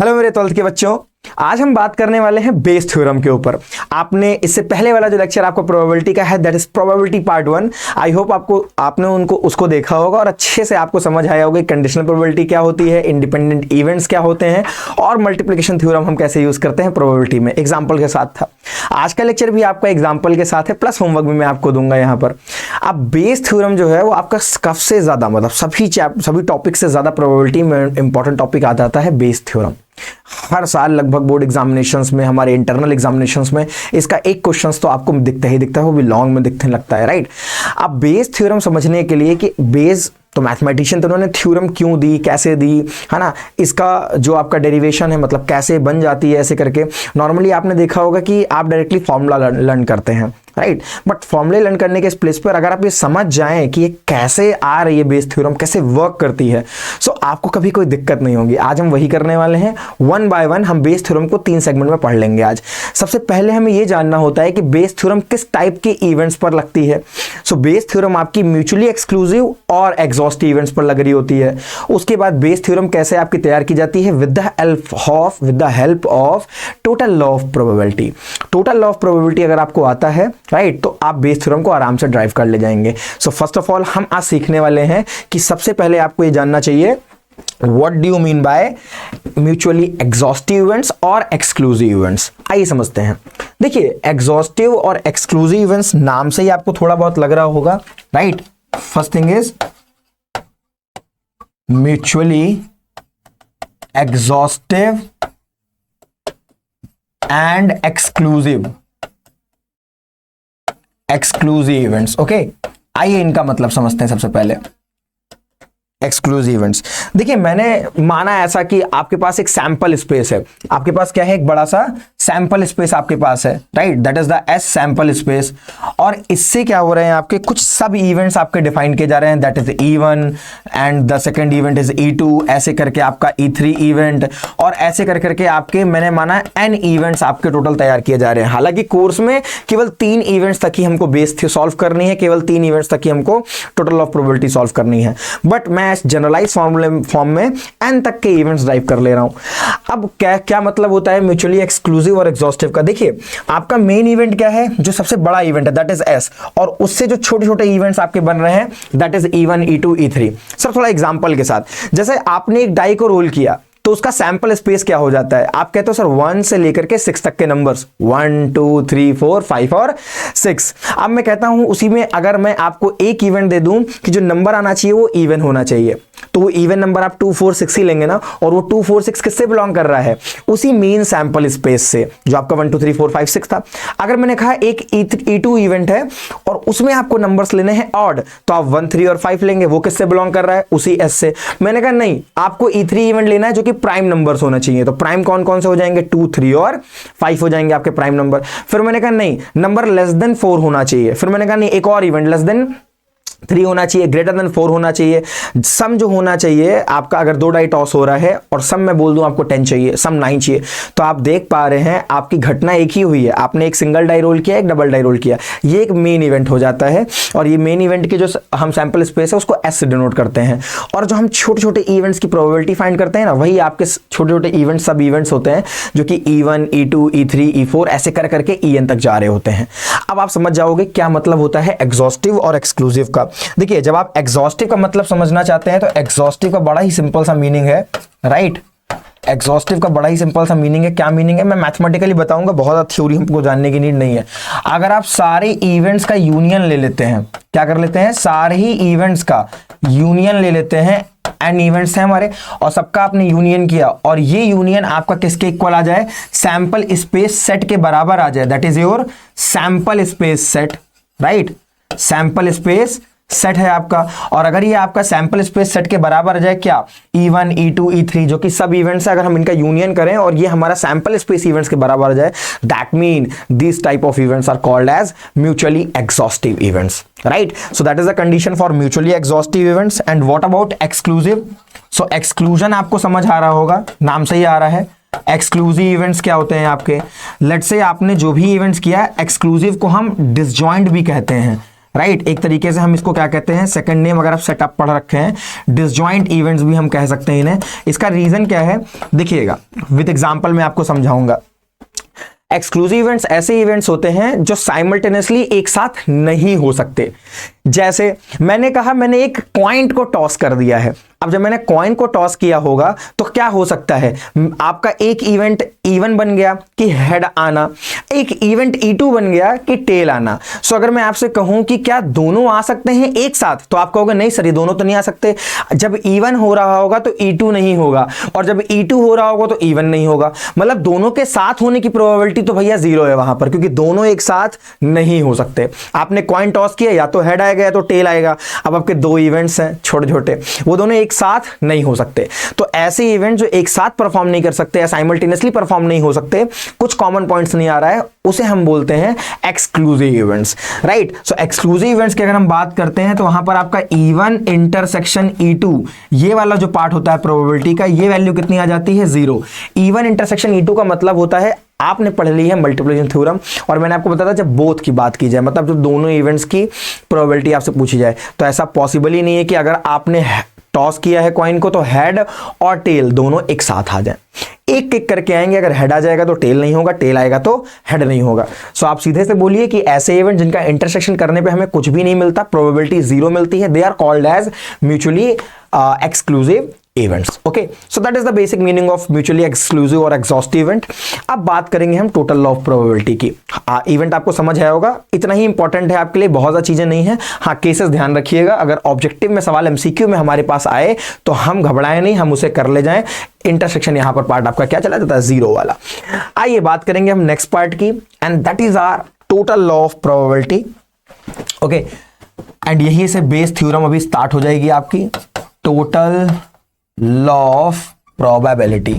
Hello मेरे 12th के बच्चों, आज हम बात करने वाले हैं बेस थ्योरम के ऊपर। आपने इससे पहले वाला जो लेक्चर आपको प्रोबेबिलिटी का है, that is probability part 1। I hope आपने उसको देखा होगा और अच्छे से आपको समझ आया होगा कंडीशनल प्रोबेबिलिटी क्या होती है, इंडिपेंडेंट इवेंट्स क्या होते हैं और मल्टीप्लिकेशन थ्योरम हम कैसे यूज करते हैं प्रोबेबिलिटी में। एग्जाम्पल के साथ था। आज का लेक्चर भी आपका एग्जाम्पल के साथ है, प्लस होमवर्क भी मैं आपको दूंगा यहाँ पर। अब बेस थ्योरम जो है वो आपका सबसे ज्यादा मतलब सभी टॉपिक से ज्यादा प्रोबेबिलिटी में इंपॉर्टेंट टॉपिक आ जाता है बेस थ्योरम। हर साल लगभग बोर्ड एग्जामिनेशंस में, हमारे इंटरनल एग्जामिनेशंस में इसका एक क्वेश्चन तो आपको दिखता ही दिखता है, वो भी लॉन्ग में दिखने लगता है, राइट। अब बेस थ्योरम समझने के लिए कि बेस तो मैथमेटिशियन तो उन्होंने थ्योरम क्यों दी, कैसे दी, है ना, इसका जो आपका डेरिवेशन है मतलब कैसे बन जाती है, ऐसे करके। नॉर्मली आपने देखा होगा कि आप डायरेक्टली फॉर्मूला लर्न करते हैं, राइट। बट फॉर्मूले लर्न करने के इस प्लेस पर अगर आप ये समझ जाएं कि ये कैसे आ रही है बेस थ्योरम, कैसे वर्क करती है, सो आपको कभी कोई दिक्कत नहीं होगी। आज हम वही करने वाले हैं, वन बाय वन हम बेस थ्योरम को 3 सेगमेंट में पढ़ लेंगे आज। सबसे पहले हमें ये जानना होता है कि बेस थ्योरम किस टाइप के इवेंट्स पर लगती है। सो बेस थ्योरम आपकी म्यूचुअली एक्सक्लूसिव और एग्जॉस्टिव इवेंट्स पर लग रही होती है। उसके बाद बेस थ्योरम कैसे आपकी तैयार की जाती है, with the help of total law of probability. Total law of probability अगर आपको आता है, राइट, तो आप बेस थ्योरम को आराम से ड्राइव कर ले जाएंगे। सो फर्स्ट ऑफ ऑल हम आज सीखने वाले हैं कि सबसे पहले आपको ये जानना चाहिए what do you mean bye mutually exhaustive events और एक्सक्लूसिव इवेंट्स। आइए समझते हैं। देखिए, एग्जॉस्टिव और एक्सक्लूसिव इवेंट्स नाम से ही आपको थोड़ा बहुत लग रहा होगा, right. First thing is mutually exhaustive and exclusive events. Okay, आइए इनका मतलब समझते हैं सबसे पहले। एक्सक्लूसिव इवेंट्स, देखिए मैंने माना ऐसा कि आपके पास एक सैंपल स्पेस है। आपके पास क्या है, एक बड़ा सा सैंपल स्पेस आपके पास है, right, that is the S sample space. और इससे क्या हो रहे हैं, आपके कुछ सब इवेंट्स आपके डिफाइन किए जा रहे हैं, that is E1 and the second event is E2, ऐसे करके आपका E3 इवेंट, और ऐसे कर करके आपके मैंने माना n इवेंट्स आपके टोटल तैयार किए जा रहे हैं। हालांकि कोर्स में केवल 3 इवेंट्स तक ही हमको बेस सॉल्व करनी है, केवल 3 इवेंट्स तक ही हमको टोटल ऑफ प्रोबेबिलिटी सॉल्व करनी है। बट मैं जनरलाइज फॉर्म में n तक के इवेंट्स ड्राइव कर ले रहा हूं। अब क्या मतलब होता है म्यूचुअली एक्सक्लूसिव और एग्जॉस्टिव का। देखिए, आपका मेन इवेंट क्या है, जो सबसे बड़ा इवेंट है, दैट इज S, और उससे जो छोटे छोटे इवेंट्स आपके बन रहे हैं, that is E1, E2, E3। Sir थोड़ा एग्जांपल के साथ, जैसे आपने एक डाई को रोल किया तो उसका सैंपल स्पेस क्या हो जाता है, आप कहते हो सर 1 से लेकर के 6 तक के नंबर्स, 1 2 3 4 5 और 6। अब मैं कहता हूं उसी में अगर मैं आपको एक इवेंट दे दूं कि जो नंबर आना चाहिए वो इवन होना चाहिए, तो वो इवन नंबर आप 2 4 6 ही लेंगे ना, और वो 2 4 6 किससे बिलोंग कर रहा है, उसी मेन सैंपल स्पेस से जो आपका 1 2 3 4 5 6 था। अगर मैंने कहा एक E2 इवेंट है और उसमें आपको नंबर्स लेने हैं ऑड, तो आप 1 3 और 5 लेंगे, वो किससे बिलोंग कर रहा है, उसी S से। मैंने कहा नहीं, आपको E3 इवेंट लेना है जो कि प्राइम नंबर्स होना चाहिए, तो प्राइम कौन कौन से हो जाएंगे, 2 3 और 5 हो जाएंगे आपके प्राइम नंबर। फिर मैंने कहा नहीं, नंबर लेस देन 4 होना चाहिए। फिर मैंने कहा नहीं, एक और इवेंट लेस देन 3 होना चाहिए, ग्रेटर देन 4 होना चाहिए। सम जो होना चाहिए आपका, अगर 2 डाई टॉस हो रहा है और सम मैं बोल दूं आपको 10 चाहिए, सम 9 चाहिए, तो आप देख पा रहे हैं आपकी घटना एक ही हुई है। आपने एक सिंगल डाई रोल किया, एक डबल डाई रोल किया, ये एक मेन इवेंट हो जाता है। और ये मेन इवेंट की जो हम सैंपल स्पेस है उसको S से डिनोट करते हैं। और जो हम छोटे छोटे इवेंट्स की प्रोबेबिलिटी फाइंड करते हैं ना, वही आपके छोटे छोटे इवेंट सब इवेंट्स होते हैं जो कि E1 E2 E3 E4 ऐसे कर करके En तक जा रहे होते हैं। अब आप समझ जाओगे क्या मतलब होता है एग्जॉस्टिव और एक्सक्लूसिव का। देखिए, जब आप एग्जॉस्टिव का मतलब समझना चाहते हैं तो एग्जॉस्टिव का बड़ा ही सिंपल सा मीनिंग है, राइट। एग्जॉस्टिव का बड़ा ही सिंपल सा मीनिंग है। क्या मीनिंग है मैं मैथमेटिकली बताऊंगा, बहुत थ्योरी हमको जानने की नीड नहीं है। अगर आप सारे इवेंट्स का यूनियन ले लेते हैं, क्या कर लेते हैं, सारे ही इवेंट्स का यूनियन ले लेते हैं, n इवेंट्स हैं हमारे, और सबका आपने यूनियन किया, और ये यूनियन आपका किसके इक्वल आ जाए, सैंपल स्पेस सेट के बराबर आ जाए, that is your sample space set, right. Sample space set है आपका, और अगर ये आपका सैंपल स्पेस सेट के बराबर आ जाए क्या, E1 E2 E3 जो कि सब इवेंट्स है, अगर हम इनका यूनियन करें और ये हमारा सैंपल स्पेस इवेंट्स के बराबर आ जाए, that mean this type of events are called as mutually exhaustive events, right. So that is the condition for mutually exhaustive events. And what about exclusive. So exclusion आपको समझ आ रहा होगा, नाम से ही आ रहा है। एक्सक्लूसिव इवेंट्स क्या होते हैं आपके, लेट्स से आपने जो भी इवेंट्स किया, एक्सक्लूसिव को हम डिसजॉइंट भी कहते हैं, राइट। एक तरीके से हम इसको क्या कहते हैं, सेकंड नेम अगर आप सेटअप पढ़ रखे हैं, डिसजॉइंट इवेंट्स भी हम कह सकते हैं इन्हें। इसका रीजन क्या है, देखिएगा विद एग्जांपल मैं आपको समझाऊंगा। एक्सक्लूसिव इवेंट्स ऐसे इवेंट्स होते हैं जो साइमल्टेनियसली एक साथ नहीं हो सकते। जैसे मैंने कहा मैंने एक कॉइन को टॉस कर दिया है। अब जब मैंने कॉइन को टॉस किया होगा तो क्या हो सकता है, आपका एक इवेंट E1 बन गया कि हेड आना, एक इवेंट E2 बन गया कि टेल आना। सो अगर मैं आपसे कहूं कि क्या दोनों आ सकते हैं एक साथ, तो आप कहोगे नहीं सर ये दोनों तो नहीं आ सकते। जब E1 हो रहा होगा तो E2 नहीं होगा, और जब E2 हो रहा होगा तो E1 नहीं होगा। मतलब दोनों के साथ होने की प्रोबेबिलिटी तो भैया 0 है वहां पर, क्योंकि दोनों एक साथ नहीं हो सकते। आपने कॉइन टॉस किया, या तो हेड आएगा या तो टेल आएगा। अब आपके दो इवेंट्स हैं छोटे छोटे, वो दोनों एक साथ नहीं हो सकते। तो ऐसे इवेंट जो एक साथ परफॉर्म नहीं कर सकते या साइमल्टेनियसली परफॉर्म नहीं हो सकते, कुछ कॉमन पॉइंट्स नहीं आ रहा है, उसे हम बोलते हैं एक्सक्लूसिव इवेंट्स, राइट। सो एक्सक्लूसिव इवेंट्स की अगर हम बात करते हैं तो वहां पर आपका E1 इंटरसेक्शन E2 ये वाला जो पार्ट होता है प्रोबेबिलिटी का, ये वैल्यू कितनी आ जाती है 0। E1 इंटरसेक्शन E2 का मतलब होता है, आपने पढ़ ली है मल्टीप्लिकेशन थ्योरम, और मैंने आपको बताया था जब बोथ की बात की जाए, मतलब जब दोनों इवेंट्स की प्रोबेबिलिटी आपसे पूछी जाए, तो ऐसा पॉसिबल ही नहीं है कि अगर आपने टॉस किया है कॉइन को तो हेड और टेल दोनों एक साथ आ जाए। एक एक करके आएंगे, अगर हेड आ जाएगा तो टेल नहीं होगा, टेल आएगा तो हेड नहीं होगा। सो आप सीधे से बोलिए कि ऐसे इवेंट जिनका इंटरसेक्शन करने पे हमें कुछ भी नहीं मिलता, प्रोबेबिलिटी 0 मिलती है, they are called as mutually exclusive events. Okay, so that is the basic meaning of mutually exclusive और एग्जॉस्टिव इवेंट। अब बात करेंगे हम टोटल लॉ ऑफ प्रोबेबिलिटी की। इवेंट आपको समझ आया होगा, इतना ही इंपॉर्टेंट है आपके लिए, बहुत ज़्यादा चीजें नहीं है। हाँ, केसेस ध्यान रखिएगा, अगर ऑब्जेक्टिव में सवाल MCQ में हमारे पास आए तो हम घबराएं नहीं, हम उसे कर ले जाएं। इंटरसेक्शन यहां पर पार्ट आपका क्या चला जाता है, 0 वाला। आइए बात करेंगे हम नेक्स्ट पार्ट की, and that is our total law of probability. Okay, and यही से बेस थ्योरम अभी स्टार्ट हो जाएगी आपकी, total law of probability.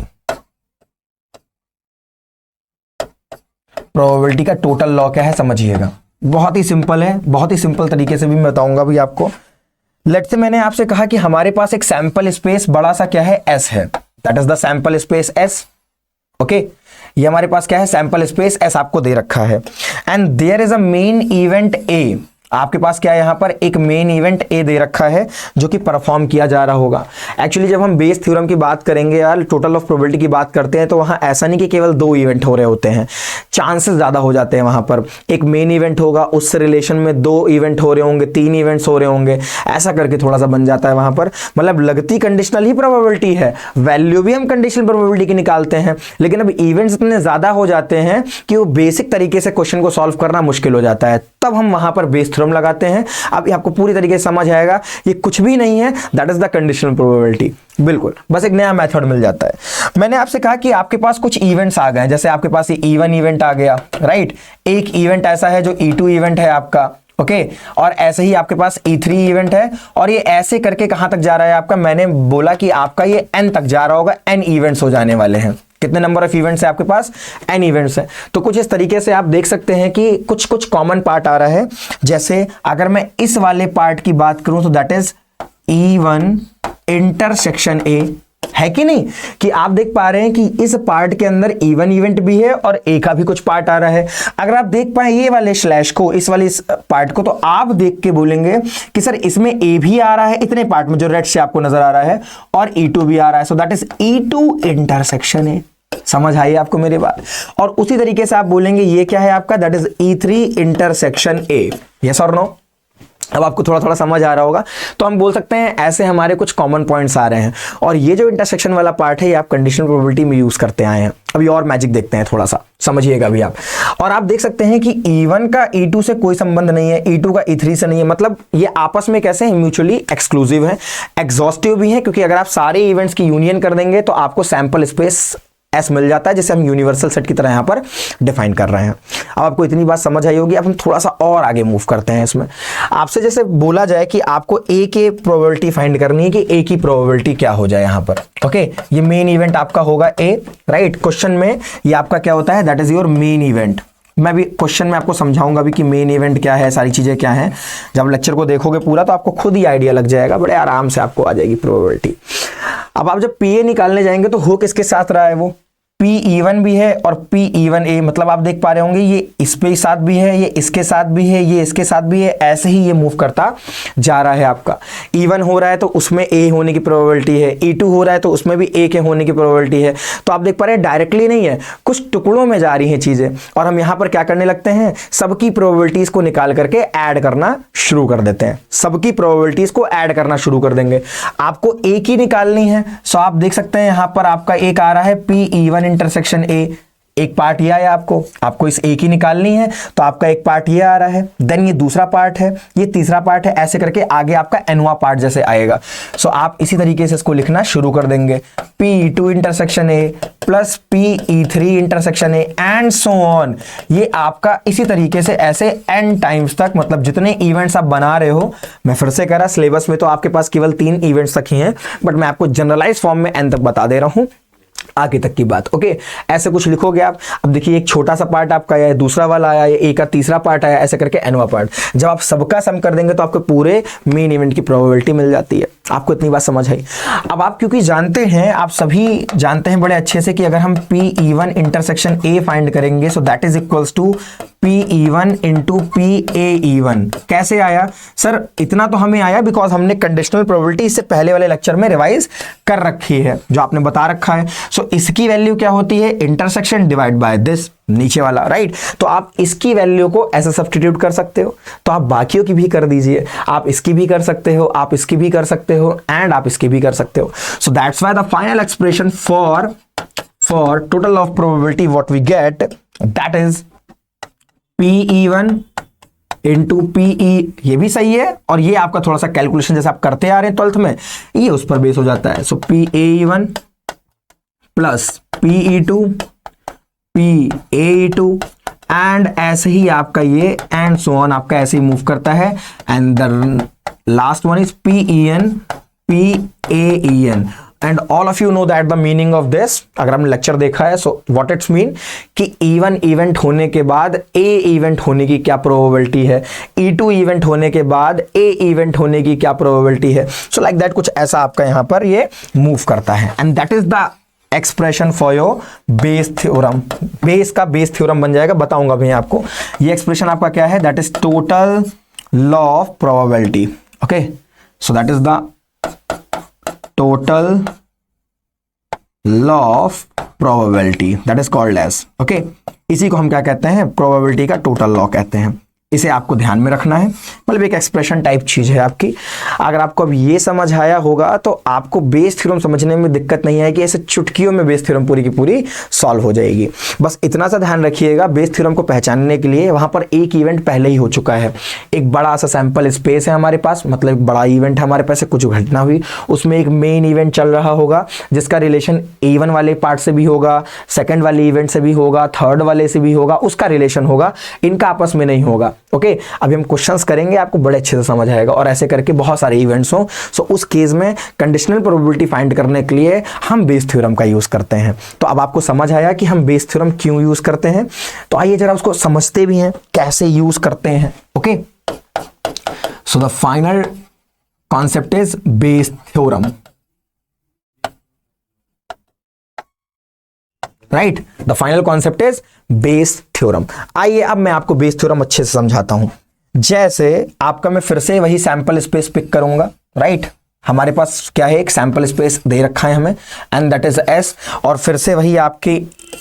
Probability का टोटल लॉ क्या है समझिएगा, बहुत ही सिंपल है, बहुत ही सिंपल तरीके से भी मैं बताऊंगा भी आपको। लेट्स से मैंने आपसे कहा कि हमारे पास एक सैंपल स्पेस बड़ा सा क्या है, S है, that is the sample space S। Okay, ये हमारे पास क्या है, सैंपल स्पेस S आपको दे रखा है, and there is a main event A। आपके पास क्या है, यहां पर एक मेन इवेंट A दे रखा है जो कि परफॉर्म किया जा रहा होगा। एक्चुअली जब हम बेस थ्योरम की बात करेंगे यार, टोटल ऑफ प्रोबेबिलिटी की बात करते हैं, तो वहां ऐसा नहीं कि केवल 2 इवेंट हो रहे होते हैं, चांसेस ज्यादा हो जाते हैं। वहां पर एक मेन इवेंट होगा, उससे रिलेशन में 2 इवेंट हो रहे होंगे, 3 इवेंट्स हो रहे होंगे, ऐसा करके थोड़ा सा बन जाता है वहां पर। मतलब लगती कंडीशनल ही प्रोबेबिलिटी है, वैल्यू भी हम कंडीशनल प्रोबेबिलिटी की निकालते हैं, लेकिन अब इवेंट्स इतने ज्यादा हो जाते हैं कि वो बेसिक तरीके से क्वेश्चन को सॉल्व करना मुश्किल हो जाता है, तब हम वहां पर बेस थ्योरम लगाते हैं। अब आपको पूरी तरीके से समझ आएगा, ये कुछ भी नहीं है, that is the conditional probability. बिल्कुल, बस एक नया मेथड मिल जाता है। मैंने आपसे कहा कि आपके पास कुछ इवेंट्स आ गए, जैसे आपके पास ये E1 इवेंट आ गया, राइट। एक इवेंट ऐसा है जो E2 इवेंट है आपका, ओके, और ऐसे ही आपके पास E3 इवेंट है, और ये ऐसे करके कहां तक जा रहा है आपका, मैंने बोला कि आपका ये N तक जा रहा होगा, N इवेंट्स हो जाने वाले हैं। कितने नंबर ऑफ इवेंट्स है आपके पास, N इवेंट्स है। तो कुछ इस तरीके से आप देख सकते हैं कि कुछ कुछ कॉमन पार्ट आ रहा है। जैसे अगर मैं इस वाले पार्ट की बात करूं तो that is E1 intersection A, है कि नहीं, कि आप देख पा रहे हैं कि इस पार्ट के अंदर E1 इवेंट भी है और A का भी कुछ पार्ट आ रहा है। अगर आप देख पाए ये वाले स्लैश को, इस वाले पार्ट को, तो आप देख के बोलेंगे कि सर इसमें A भी आ रहा है इतने पार्ट में जो रेड से आपको नजर आ रहा है, और E2 भी आ रहा है, so that is E2 intersection A। समझ आई आपको मेरी बात। और उसी तरीके से आप बोलेंगे ये क्या है आपका, that is E3 intersection A। Yes और नो, अब आपको थोड़ा थोड़ा समझ आ रहा होगा। तो हम बोल सकते हैं ऐसे हमारे कुछ कॉमन पॉइंट्स आ रहे हैं, और ये जो इंटरसेक्शन वाला पार्ट है ये आप कंडीशनल प्रोबेबिलिटी में यूज करते आए हैं। अभी और मैजिक देखते हैं, थोड़ा सा समझिएगा भी आप। और आप देख सकते हैं कि E1 का E2 से कोई संबंध नहीं है, E2 का E3 से नहीं है, मतलब ये आपस में कैसे हैं, म्यूचुअली एक्सक्लूसिव है, एग्जॉस्टिव भी है, क्योंकि अगर आप सारे इवेंट्स की यूनियन कर देंगे तो आपको सैंपल स्पेस S मिल जाता है, जिसे हम यूनिवर्सल सेट की तरह यहां पर डिफाइन कर रहे हैं। अब आपको इतनी बात समझ आई होगी। अब हम थोड़ा सा और आगे मूव करते हैं इसमें। आपसे जैसे बोला जाए कि आपको A की प्रोबेबिलिटी फाइंड करनी है कि A की प्रोबेबिलिटी क्या हो जाए यहां पर। ओके, ये मेन इवेंट आपका होगा A, राइट। क्वेश्चन में ये आपका क्या होता है, that is your main event. मैं भी क्वेश्चन में आपको समझाऊंगा भी कि मेन इवेंट क्या है, सारी चीजें क्या हैं। जब लेक्चर को देखोगे पूरा तो आपको खुद ही आइडिया लग जाएगा, बड़े आराम से आपको आ जाएगी प्रोबेबिलिटी। अब आप जब PA निकालने जाएंगे तो हो किसके साथ रहा है, वो पी इवन भी है और पी इवन ए, मतलब आप देख पा रहे होंगे ये इस पे साथ भी है, ये इसके साथ भी है, ये इसके साथ भी है, ऐसे ही ये मूव करता जा रहा है। आपका इवन हो रहा है तो उसमें ए होने की प्रोबेबिलिटी है, E2 हो रहा है तो उसमें भी ए के होने की प्रोबेबिलिटी है। तो आप देख पा रहे हैं डायरेक्टली नहीं है, कुछ टुकड़ों में जा रही हैं चीजें, और हम यहां पर क्या करने लगते हैं, सबकी प्रोबेबिलिटीज को निकाल करके ऐड करना शुरू कर देते हैं। सबकी प्रोबेबिलिटीज को ऐड करना शुरू कर देंगे। आपको एक ही निकालनी है, सो आप देख सकते हैं यहां पर आपका एक आ रहा है पी इवन इंटरसेक्शन ए, एक पार्ट ये आया, आपको इस एक ही निकालनी है, तो आपका एक पार्ट ये आ रहा है, देन ये दूसरा पार्ट है, ये तीसरा पार्ट है, ऐसे करके आगे आपका एनवा पार्ट जैसे आएगा। सो आप इसी तरीके से इसको लिखना शुरू कर देंगे, P2 intersection A plus PE3 intersection A and so on. ये आपका इसी तरीके से ऐसे n टाइम्स तक, मतलब जितने इवेंट्स आप बना रहे हो, मैं फिर से कह रहा, सिलेबस में तो आपके पास केवल 3 इवेंट्स तक ही हैं, बट मैं आपको जनरलाइज फॉर्म में n तक बता दे रहा हूं, आगे तक की बात। ओके, ऐसे कुछ लिखोगे आप। अब देखिए एक छोटा सा पार्ट आपका आया, दूसरा वाला आया, ये एक का तीसरा पार्ट आया, ऐसे करके एनवा पार्ट। जब आप सबका सम कर देंगे तो आपको पूरे मेन इवेंट की प्रोबेबिलिटी मिल जाती है। आपको इतनी बात समझ आई। अब आप क्योंकि जानते हैं, आप सभी जानते हैं बड़े अच्छे से कि अगर हम P E one intersection A find करेंगे so that is equals to P even into P A E one. कैसे आया सर? इतना तो हमें आया बिकॉज हमने कंडीशनल प्रोबेबिलिटी इससे पहले वाले लेक्चर में रिवाइज कर रखी है, जो आपने बता रखा है। सो इसकी वैल्यू क्या होती है? इंटरसेक्शन डिवाइड बाय दिस, नीचे वाला, राइट। तो आप इसकी वैल्यू को ऐसे सब्स्टिट्यूट कर सकते हो, तो आप बाकियों की भी कर दीजिए, आप इसकी भी कर सकते हो, आप इसकी भी कर सकते हो, एंड आप इसकी भी कर सकते हो। So that's why the final expression for total of probability what we get, that is P even into PE. ये भी सही है, और ये आपका थोड़ा सा कैलकुलेशन जैसे आप करते आ रहे हैं 12th में, ये उस पर बेस हो जाता है। So P A E one plus P E two, P A two, and ऐसे ही आपका ये एंड सो ऑन आपका ऐसे ही मूव करता है। And the last one is P E N, P A E N. And all of you know that the meaning of this, अगर हमने लेक्चर देखा है, सो व्हाट इट्स मीन कि even event होने के बाद ए इवेंट होने की क्या प्रोबेबिलिटी है, E2 इवेंट होने के बाद ए इवेंट होने की क्या प्रोबेबिलिटी है। सो लाइक दैट, कुछ ऐसा आपका यहां पर ये मूव करता है। And that is the expression for your Bayes theorem. Base का बेस थ्योरम बन जाएगा, बताऊंगा भैया आपको। ये एक्सप्रेशन आपका क्या है? That is total law of probability. Okay, so that is the total law of probability, that is called as, okay, इसी को हम क्या कहते हैं? प्रोबेबिलिटी का टोटल लॉ कहते हैं। इसे आपको ध्यान में रखना है, मतलब एक एक्सप्रेशन टाइप चीज है आपकी। अगर आपको अब ये समझ आया होगा तो आपको बेस थ्योरम समझने में दिक्कत नहीं आएगी, ऐसे चुटकियों में बेस थ्योरम पूरी की पूरी सॉल्व हो जाएगी। बस इतना सा ध्यान रखिएगा, बेस थ्योरम को पहचानने के लिए वहां पर एक इवेंट पहले ही हो चुका है, एक बड़ा सा सैंपल स्पेस है हमारे पास, मतलब एक बड़ा इवेंट है हमारे पास, कुछ घटना हुई, उसमें एक मेन इवेंट चल रहा होगा जिसका रिलेशन A1 वाले पार्ट से भी होगा, सेकंड वाले इवेंट से भी होगा, थर्ड वाले से भी होगा, उसका रिलेशन होगा, इनका आपस में नहीं होगा। ओके, अभी हम क्वेश्चंस करेंगे, आपको बड़े अच्छे से समझ आएगा। और ऐसे करके बहुत सारे इवेंट्स हो, सो उस केस में कंडीशनल प्रोबेबिलिटी फाइंड करने के लिए हम बेस थ्योरम का यूज करते हैं। तो अब आपको समझ आया कि हम बेस थ्योरम क्यों यूज करते हैं, तो आइए जरा उसको समझते भी हैं कैसे यूज करते हैं। Okay, so the final concept is Bayes theorem, right. The final concept is Bayes theorem. आइए अब मैं आपको बेस थ्योरम अच्छे से समझाता हूं। जैसे आपका मैं फिर से वही सैंपल स्पेस पिक करूंगा, राइट। हमारे पास क्या है? एक सैंपल स्पेस दे रखा है हमें, एंड दैट इज एस, और फिर से वही आपकी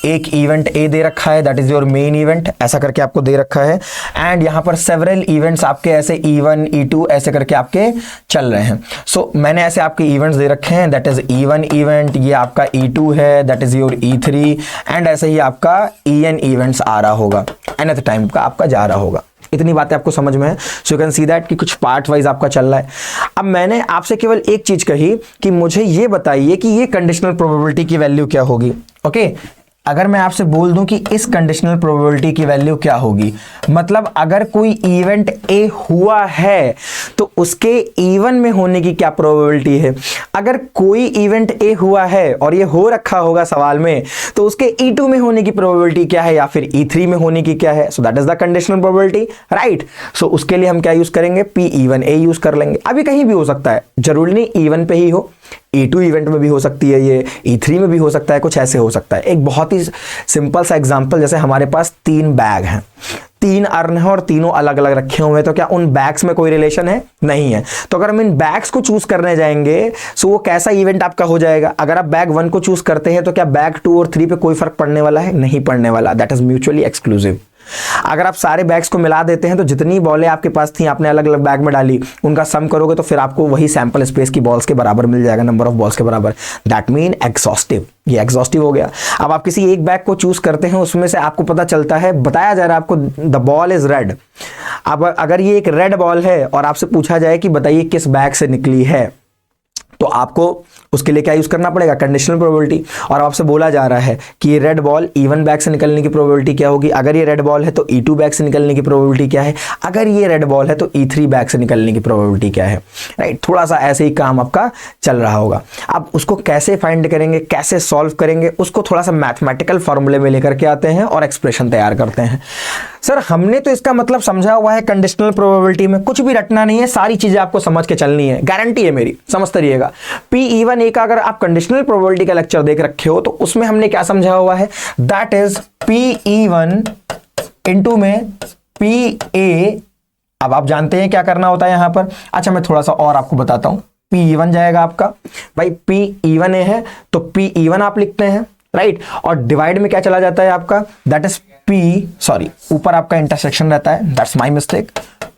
एक इवेंट ए दे रखा है, that is your main event, ऐसा करके आपको दे रखा है। एंड यहाँ पर सेवरल इवेंट्स आपके ऐसे E1 E2 ऐसे करके आपके चल रहे हैं। सो मैंने ऐसे आपके इवेंट्स दे रखे हैं, दैट इज E1 इवेंट, ये आपका E2 है, that is your E3, and ऐसे ही आपका EN इवेंट्स आ रहा होगा, nth टाइम का आपका जा रहा होगा। इतनी बातें आपको समझ में है। सो यू कैन सी दैट कि कुछ पार्ट वाइज आपका चल रहा है। अब मैंने आपसे केवल एक चीज कही कि मुझे ये बताइए कि ये कंडीशनल प्रोबेबिलिटी की वैल्यू क्या होगी। ओके, अगर मैं आपसे बोल दूं कि इस कंडीशनल प्रोबेबिलिटी की वैल्यू क्या होगी, मतलब अगर कोई इवेंट ए हुआ है तो उसके इवन में होने की क्या प्रोबेबिलिटी है। अगर कोई इवेंट ए हुआ है और ये हो रखा होगा सवाल में, तो उसके E2 में होने की प्रोबेबिलिटी क्या है या फिर E3 में होने की क्या है। So that is the conditional probability, right. So उसके लिए हम क्या यूज करेंगे? पी इवन ए यूज कर लेंगे। अभी कहीं भी हो सकता है, जरूरी नहीं इवन पे ही हो, E2 इवेंट में भी हो सकती है, ये E3 में भी हो सकता है, कुछ ऐसे हो सकता है। एक बहुत ही सिंपल सा एग्जांपल, जैसे हमारे पास 3 बैग हैं, 3 अर्न है और तीनों अलग अलग रखे हुए हैं, तो क्या उन बैग्स में कोई रिलेशन है? नहीं है। तो अगर हम इन बैग्स को चूज करने जाएंगे सो वो कैसा इवेंट आपका हो जाएगा? अगर आप बैग 1 को चूज करते हैं तो क्या बैग 2 और 3 पे कोई फर्क पड़ने वाला है? नहीं पड़ने वाला। That is mutually exclusive. अगर आप सारे बैग्स को मिला देते हैं तो जितनी बॉलें आपके पास थी आपने अलग अलग बैग में डाली, उनका सम करोगे तो फिर आपको वही सैंपल स्पेस की बॉल्स के बराबर मिल जाएगा, नंबर ऑफ बॉल्स के बराबर। That mean exhaustive. ये एग्जॉस्टिव हो गया। अब आप किसी एक बैग को चूज करते हैं, उसमें से आपको पता चलता है, बताया जा रहा है आपको द बॉल इज रेड। अब अगर ये एक रेड बॉल है और आपसे पूछा जाए कि बताइए किस बैग से निकली है, तो आपको उसके लिए क्या यूज करना पड़ेगा? Conditional probability. और आपसे बोला जा रहा है कि ये रेड बॉल E1 बैग से निकलने की प्रोबेबिलिटी क्या होगी, अगर ये रेड बॉल है तो E2 बैग से निकलने की प्रोबेबिलिटी क्या है, अगर ये रेड बॉल है तो E3 बैग से निकलने की प्रोबेबिलिटी क्या है, राइट। थोड़ा सा ऐसे ही काम आपका चल रहा होगा। अब उसको कैसे फाइंड करेंगे, कैसे सॉल्व करेंगे, उसको थोड़ा सा मैथमेटिकल फॉर्मूले में लेकर के आते हैं और एक्सप्रेशन तैयार करते हैं। सर हमने तो इसका मतलब समझा हुआ है कंडीशनल प्रोबेबिलिटी में, कुछ भी रटना नहीं है, सारी चीजें आपको समझ के चलनी है, गारंटी है मेरी, समझते रहिएगा। P1 का अगर आप कंडीशनल प्रोबेबिलिटी का लेक्चर देख रखे हो तो उसमें हमने क्या समझा हुआ है? दैट इज P1 इनटू में PA। अब आप जानते हैं क्या करना होता है यहां पर। अच्छा मैं थोड़ा सा और आपको बताता हूं। P1 जाएगा आपका, भाई P1 है तो P1 आप लिखते हैं, राइट। और डिवाइड में क्या चला जाता है आपका? दैट इज ऊपर आपका इंटरसेक्शन रहता है, that's my mistake.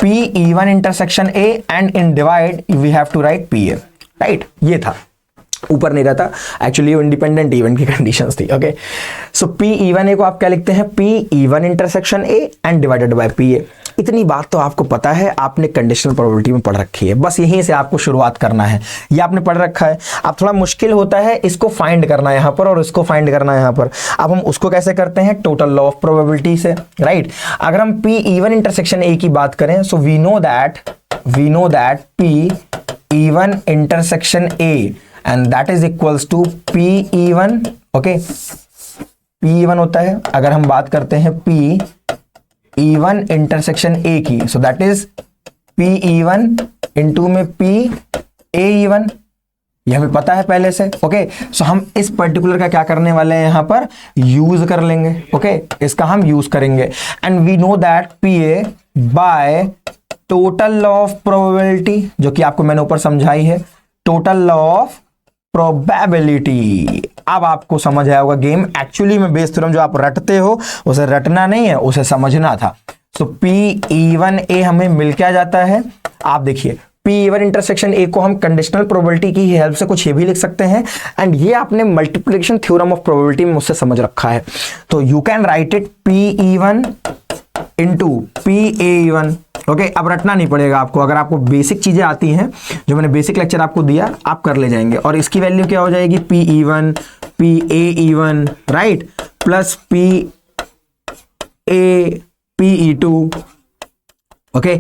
P1 intersection A and in divide we have to write PA, right. ये था, ऊपर नहीं रहता, एक्चुअली वो इंडिपेंडेंट इवेंट की कंडीशंस थी। ओके, सो P1A को आप क्या लिखते हैं? P1 intersection A and divided by PA। इतनी बात तो आपको पता है, आपने कंडीशनल प्रोबेबिलिटी में पढ़ रखी है, बस यहीं से आपको शुरुआत करना है। ये आपने पढ़ रखा है। अब थोड़ा मुश्किल होता है इसको फाइंड करना यहां पर और इसको फाइंड करना यहां पर। अब हम उसको कैसे करते हैं? टोटल लॉ ऑफ प्रोबेबिलिटी से, राइट। अगर हम P1 इंटरसेक्शन A की बात करें, so we know that P1 intersection A and that is equals to PE1, okay, PE1 होता है। अगर हम बात करते हैं PE1 इंटरसेक्शन A की, so that is PE1 into में PAE1, ये हमें पता है पहले से। ओके, सो हम इस पर्टिकुलर का क्या करने वाले हैं यहां पर? यूज कर लेंगे। ओके, इसका हम यूज करेंगे and we know that PA by total law of probability, जो कि आपको मैंने ऊपर समझाई है, टोटल लॉ ऑफ प्रोबेबिलिटी। अब आपको समझ आया होगा गेम। एक्चुअली में बेस थ्योरम जो आप रटते हो उसे रटना नहीं है, उसे समझना था। सो P1A हमें मिल क्या जाता है? आप देखिए, P1 इंटरसेक्शन A को हम कंडीशनल प्रोबेबिलिटी की हेल्प से कुछ ये भी लिख सकते हैं एंड ये आपने मल्टीप्लिकेशन थ्योरम ऑफ प्रोबेबिलिटी में मुझसे समझ रखा है। तो you can write it P1 into PA1। Okay, अब रटना नहीं पड़ेगा आपको। अगर आपको बेसिक चीजें आती हैं, जो मैंने बेसिक लेक्चर आपको दिया, आप कर ले जाएंगे। और इसकी वैल्यू क्या हो जाएगी? PE1 PAE1, right, plus PE2, okay,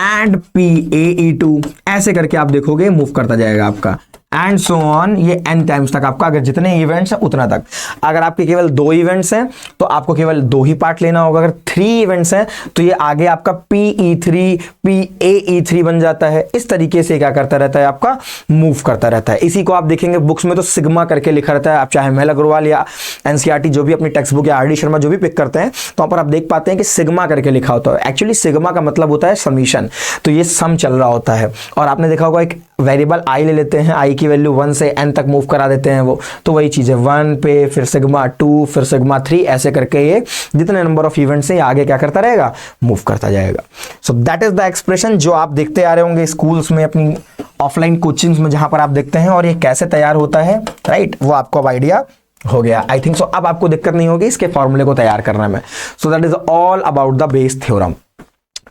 and PAE2। ऐसे करके आप देखोगे मूव करता जाएगा आपका, एंड सो ऑन, ये n टाइम्स तक आपका। अगर जितने इवेंट्स हैं उतना तक। अगर आपके केवल 2 इवेंट्स हैं तो आपको केवल 2 ही पार्ट लेना होगा। अगर 3 इवेंट्स हैं तो ये आगे आपका PE3 PAE3 बन जाता है। इस तरीके से क्या करता रहता है? आपका मूव करता रहता है। इसी को आप देखेंगे बुक्स में तो सिग्मा करके लिखा रहता है। आप चाहे महल अग्रवाल या NCERT जो भी अपनी टेक्स्ट बुक या RD शर्मा जो भी पिक करते हैं तो वहां पर आप देख पाते हैं कि सिग्मा करके लिखा होता है। एक्चुअली सिग्मा का मतलब होता है समीशन। तो ये सम चल रहा होता है और आपने देखा होगा एक वेरिएबल I ले लेते हैं, I की वैल्यू 1 से n तक मूव करा देते हैं वो। तो वही चीज है, 1 पे फिर सिग्मा 2 फिर सिग्मा 3, ऐसे करके ये जितने नंबर ऑफ इवेंट्स हैं आगे क्या करता रहेगा? मूव करता जाएगा। सो दैट इज द एक्सप्रेशन जो आप देखते आ रहे होंगे स्कूल्स में, अपनी ऑफलाइन कोचिंग्स में, जहां पर आप देखते हैं। और ये कैसे तैयार होता है, राइट, वो आपको अब आइडिया हो गया आई थिंक सो। अब आपको दिक्कत नहीं होगी इसके फॉर्मूले को तैयार करने में। सो that is all about the Bayes theorem.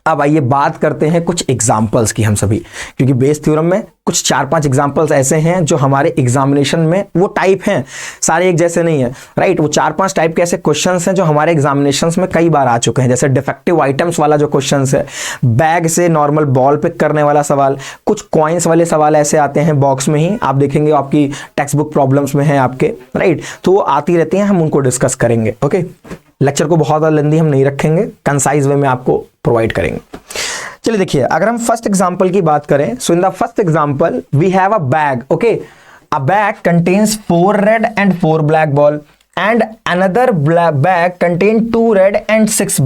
अब आइए बात करते हैं कुछ एग्जाम्पल्स की हम सभी, क्योंकि बेस थ्योरम में कुछ 4-5 एग्जाम्पल्स ऐसे हैं जो हमारे एग्जामिनेशन में वो टाइप हैं, सारे एक जैसे नहीं है, राइट। वो 4-5 टाइप के ऐसे क्वेश्चंस हैं जो हमारे एग्जामिनेशंस में कई बार आ चुके हैं। जैसे डिफेक्टिव आइटम्स वाला जो क्वेश्चंस है, बैग से नॉर्मल बॉल पिक करने वाला सवाल, कुछ कॉइन्स वाले सवाल ऐसे आते हैं बॉक्स में ही, आप देखेंगे आपकी टेक्स्ट बुक प्रॉब्लम्स में है आपके, राइट। तो वो आती रहती हैं, हम उनको डिस्कस करेंगे। ओके, लेक्चर को बहुत ज़्यादा लेंदी हम नहीं रखेंगे, कंसाइज वे में आपको प्रोवाइड करेंगे। चलिए देखिए, अगर हम फर्स्ट एग्जांपल की बात करें, so in the first example we have a bag. Okay, a bag contains 4 red and 4 black ball and another bag contain 2 red and 6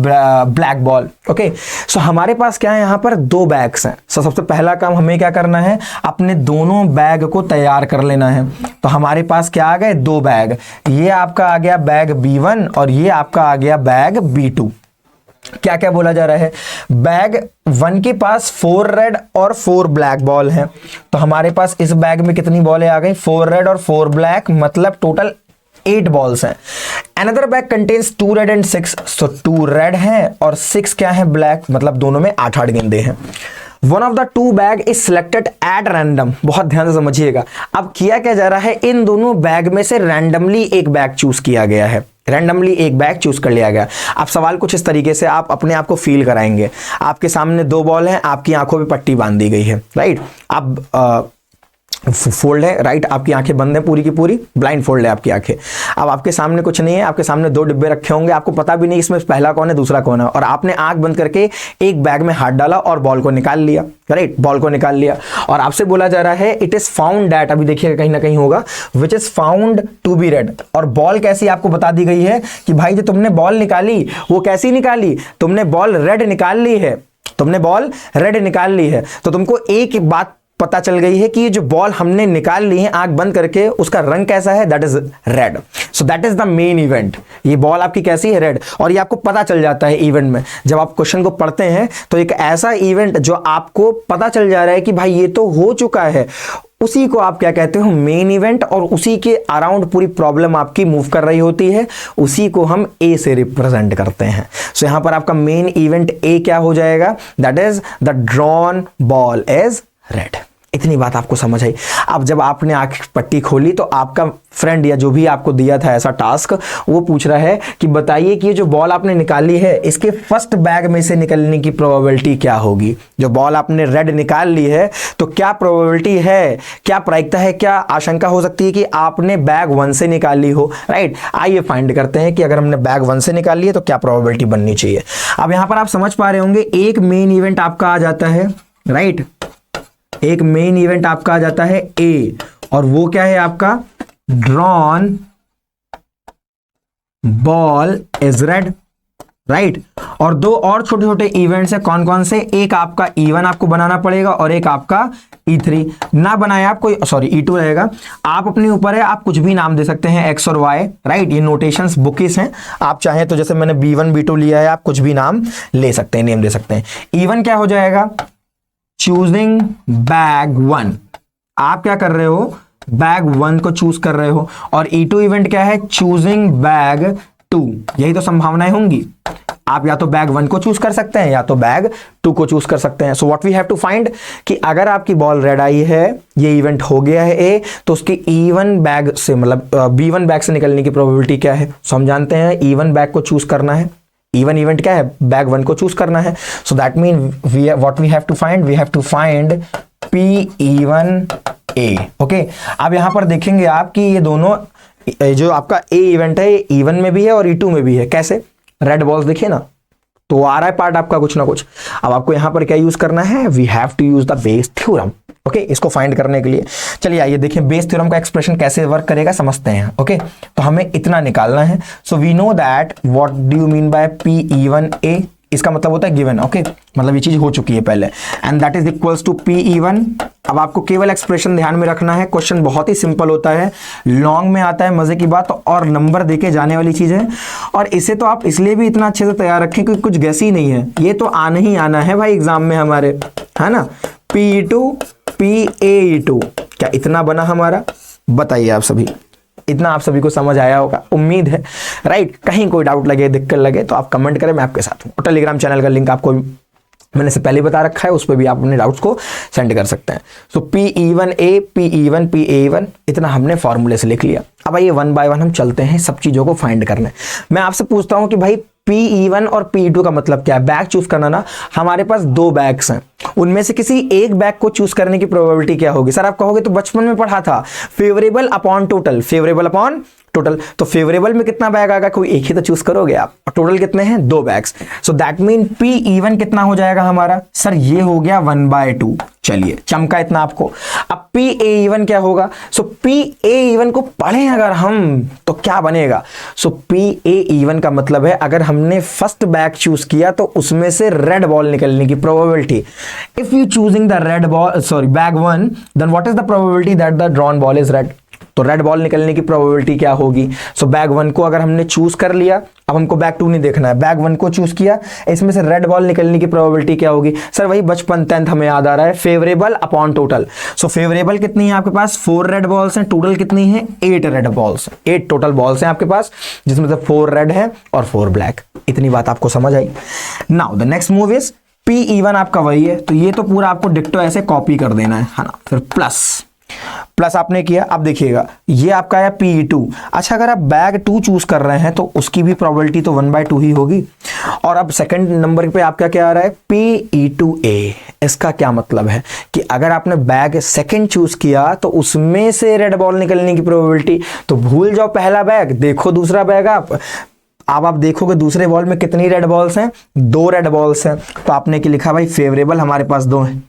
black ball. Okay, सो हमारे पास क्या है, यहां पर 2 बैग्स हैं. सो सबसे पहला काम हमें क्या करना है, अपने दोनों बैग को तैयार कर लेना है. तो हमारे पास क्या आ गए, 2 बैग. ये आपका आ गया बैग B1 और ये आपका आ गया बैग B2. क्या क्या बोला जा रहा है, बैग 1 के पास 4 रेड और 4 ब्लैक बॉल हैं. तो हमारे पास इस बैग में कितनी बॉलें आ गई, 4 रेड और 4 ब्लैक, मतलब टोटल 8 बॉल्स हैं. Another bag contains 2 red and 6, so 2 red हैं और 6 क्या है, ब्लैक, मतलब दोनों में 8-8 गेंदे हैं. One of the 2 bag is selected at random. बहुत ध्यान से समझिएगा. अब किया क्या जा रहा है, इन दोनों बैग में से रैंडमली एक बैग चूज किया गया है. रैंडमली एक बैग चूज कर लिया गया. अब सवाल कुछ इस तरीके से आप अपने आप को फील कराएंगे. आपके सामने 2 बॉल हैं, आपकी आंखों पे पट्टी बांध दी गई है, राइट. अब फोल्ड है, राइट, आपकी आंखें बंद हैं पूरी की पूरी, ब्लाइंड फोल्ड है आपकी आंखें. अब आपके सामने कुछ नहीं है, आपके सामने 2 डिब्बे रखे होंगे, आपको पता भी नहीं इसमें पहला कौन है दूसरा कौन है, और आपने आंख बंद करके एक बैग में हाथ डाला और बॉल को निकाल लिया, राइट, बॉल को निकाल लिया. और आपसे बोला जा रहा है इट इज फाउंड दैट, अभी देखिएगा कहीं ना कहीं होगा, which is found to be red. और बॉल कैसी आपको बता दी गई है कि भाई जो तुमने बॉल निकाली वो कैसी निकाली, तुमने बॉल रेड निकाल ली है, तुमने बॉल रेड निकाल ली है. तो तुमको एक बात पता चल गई है कि ये जो बॉल हमने निकाल ली है आंख बंद करके, उसका रंग कैसा है, that is red. So that is the main event. ये बॉल आपकी कैसी है, रेड. और ये आपको पता चल जाता है इवेंट में. जब आप क्वेश्चन को पढ़ते हैं तो एक ऐसा इवेंट जो आपको पता चल जा रहा है कि भाई ये तो हो चुका है, उसी को आप क्या कहते हो, मेन इवेंट. और उसी के अराउंड पूरी प्रॉब्लम आपकी मूव कर रही होती है, उसी को हम ए से रिप्रेजेंट करते हैं. सो यहां पर आपका मेन इवेंट ए क्या हो जाएगा, that is the drawn ball is red. इतनी बात आपको समझ आई. अब जब आपने आंख पट्टी खोली तो आपका फ्रेंड या जो भी आपको दिया था ऐसा टास्क, वो पूछ रहा है कि बताइए कि ये जो बॉल आपने निकाली है इसके फर्स्ट बैग में से निकलने की प्रोबेबिलिटी क्या होगी. जो बॉल आपने रेड निकाल ली है तो क्या प्रोबेबिलिटी है, क्या प्रायिकता है, क्या आशंका हो सकती है कि आपने बैग 1 से निकाली हो, राइट. आइए फाइंड करते हैं कि अगर हमने बैग 1 से निकाल लिया तो क्या प्रोबेबिलिटी बननी चाहिए. अब यहां पर आप समझ पा रहे होंगे, एक मेन इवेंट आपका आ जाता है, राइट, एक मेन इवेंट आपका आ जाता है ए, और वो क्या है आपका, drawn ball is red, right. और 2 और छोटे छोटे इवेंट्स है, कौन कौन से, एक आपका E1 आपको बनाना पड़ेगा और एक आपका E3. ना बनाए आप कोई, सॉरी E2 रहेगा. आप अपने ऊपर है, आप कुछ भी नाम दे सकते हैं, X और Y, राइट. ये नोटेशंस बुकिस हैं, आप चाहें तो जैसे मैंने B1 B2 लिया है, आप कुछ भी नाम ले सकते हैं, नेम दे सकते हैं. E1 क्या हो जाएगा, चूजिंग बैग 1. आप क्या कर रहे हो, बैग 1 को चूज कर रहे हो. और E2 इवेंट क्या है, चूजिंग बैग 2. यही तो संभावनाएं होंगी. आप या तो बैग 1 को चूज कर सकते हैं या तो बैग 2 को चूज कर सकते हैं. So what we have to find कि अगर आपकी बॉल रेड आई है, ये इवेंट हो गया है ए, तो उसकी E1 बैग से, मतलब B1 बैग से निकलने की प्रोबेबिलिटी क्या है. सो हम जानते हैं E1 बैग को चूज करना है. E1 इवेंट क्या है, बैग 1 को चूज करना है. So that mean what we have to find, we have to find PE1A. Okay, अब यहां पर देखेंगे आप कि ये दोनों, जो आपका ए इवेंट है E1 में भी है और E2 में भी है. कैसे, रेड बॉल्स देखिए ना, तो आ रहा है पार्ट आपका कुछ ना कुछ. अब आपको यहां पर क्या यूज करना है, we have to use the Bayes theorem. Okay, इसको फाइंड करने के लिए चलिए आइए देखें बेस थ्योरम का एक्सप्रेशन कैसे वर्क करेगा, समझते हैं. ओके, तो हमें इतना निकालना है. So we know that what do you mean by PE1A. इसका मतलब होता है गिवन. ओके, मतलब ये चीज हो चुकी है पहले, and that is equals to PE1. अब आपको केवल एक्सप्रेशन ध्यान में रखना है. क्वेश्चन बहुत ही सिंपल होता है, लॉन्ग में आता है, मजे की बात, और नंबर देके जाने वाली चीज है. और इसे तो आप इसलिए भी इतना अच्छे से तैयार रखें क्योंकि कुछ गैस ही नहीं है, ये तो आना ही आना है भाई एग्जाम में हमारे, है ना. PE2 PAE2, क्या इतना बना हमारा, बताइए आप सभी. इतना आप सभी को समझ आया होगा, उम्मीद है, राइट. कहीं कोई डाउट लगे, दिक्कत लगे तो आप कमेंट करें, मैं आपके साथ हूं. टेलीग्राम चैनल का लिंक आपको मैंने से पहले बता रखा है, उस पर भी आप अपने डाउट्स को सेंड कर सकते हैं. सो PE1A PE1 PA1, इतना हमने फॉर्मूले से लिख लिया. अब आइए 1 बाय 1 हम चलते हैं सब चीजों को फाइंड करने. मैं आपसे पूछता हूं कि भाई PE1 और PE2 का मतलब क्या है. बैग चूज करना ना, हमारे पास 2 बैग्स हैं, उनमें से किसी एक बैग को चूज करने की प्रोबेबिलिटी क्या होगी. सर आप कहोगे तो बचपन में पढ़ा था, favourable upon total, favourable upon total. तो फेवरेबल में कितना बैग आएगा, कोई एक ही तो चूज करोगे आप, टोटल कितने हैं 2 bags. So that mean P even कितना हो जाएगा हमारा, सर ये हो गया 1/2। चलिए चमका इतना आपको। अब पी ए इवन क्या होगा, सो पी ए इवन को पढ़ें अगर हम तो क्या बनेगा, सो पी ए इवन का मतलब है अगर हमने फर्स्ट बैग चूज किया तो उसमें से रेड बॉल निकलने की probability, if you choosing the red ball sorry bag 1 then what is the probability that the drawn ball is red, तो रेड बॉल निकलने की प्रोबेबिलिटी क्या होगी। सो बैग 1 को अगर हमने चूज कर लिया, अब हमको बैग 2 नहीं देखना है, बैग 1 को चूज किया, इसमें से रेड बॉल निकलने की प्रोबेबिलिटी क्या होगी, सर वही बचपन 10th हमें याद आ रहा है, favourable upon total. So favourable कितनी है आपके पास, 4 रेड बॉल्स हैं, टोटल कितनी है 8 रेड बॉल्स, 8 टोटल बॉल्स हैं आपके पास, जिसमें से 4 रेड है और 4 ब्लैक। इतनी बात आपको समझ आई। Now the next move is P E one आपका वही है, तो ये तो पूरा आपको डिक्टो ऐसे कॉपी कर देना है ना। फिर प्लस आपने किया, अब देखिएगा ये आपका है Pe2। अच्छा अगर आप बैग 2 चूज कर रहे हैं तो उसकी भी प्रोबेबिलिटी तो 1/2 ही होगी। और अब सेकंड नंबर पे आपका क्या आ रहा है Pe2A। इसका क्या मतलब है कि अगर आपने बैग सेकंड चूज किया तो उसमें से रेड बॉल निकलने की प्रोबेबिलिटी, तो भूल जाओ पहला बैग, देखो दूसरा बैग आप देखोगे दूसरे बॉल में कितनी रेड बॉल्स हैं, 2 रेड बॉल्स हैं। तो आपने क्या लिखा भाई, फेवरेबल हमारे पास 2 हैं,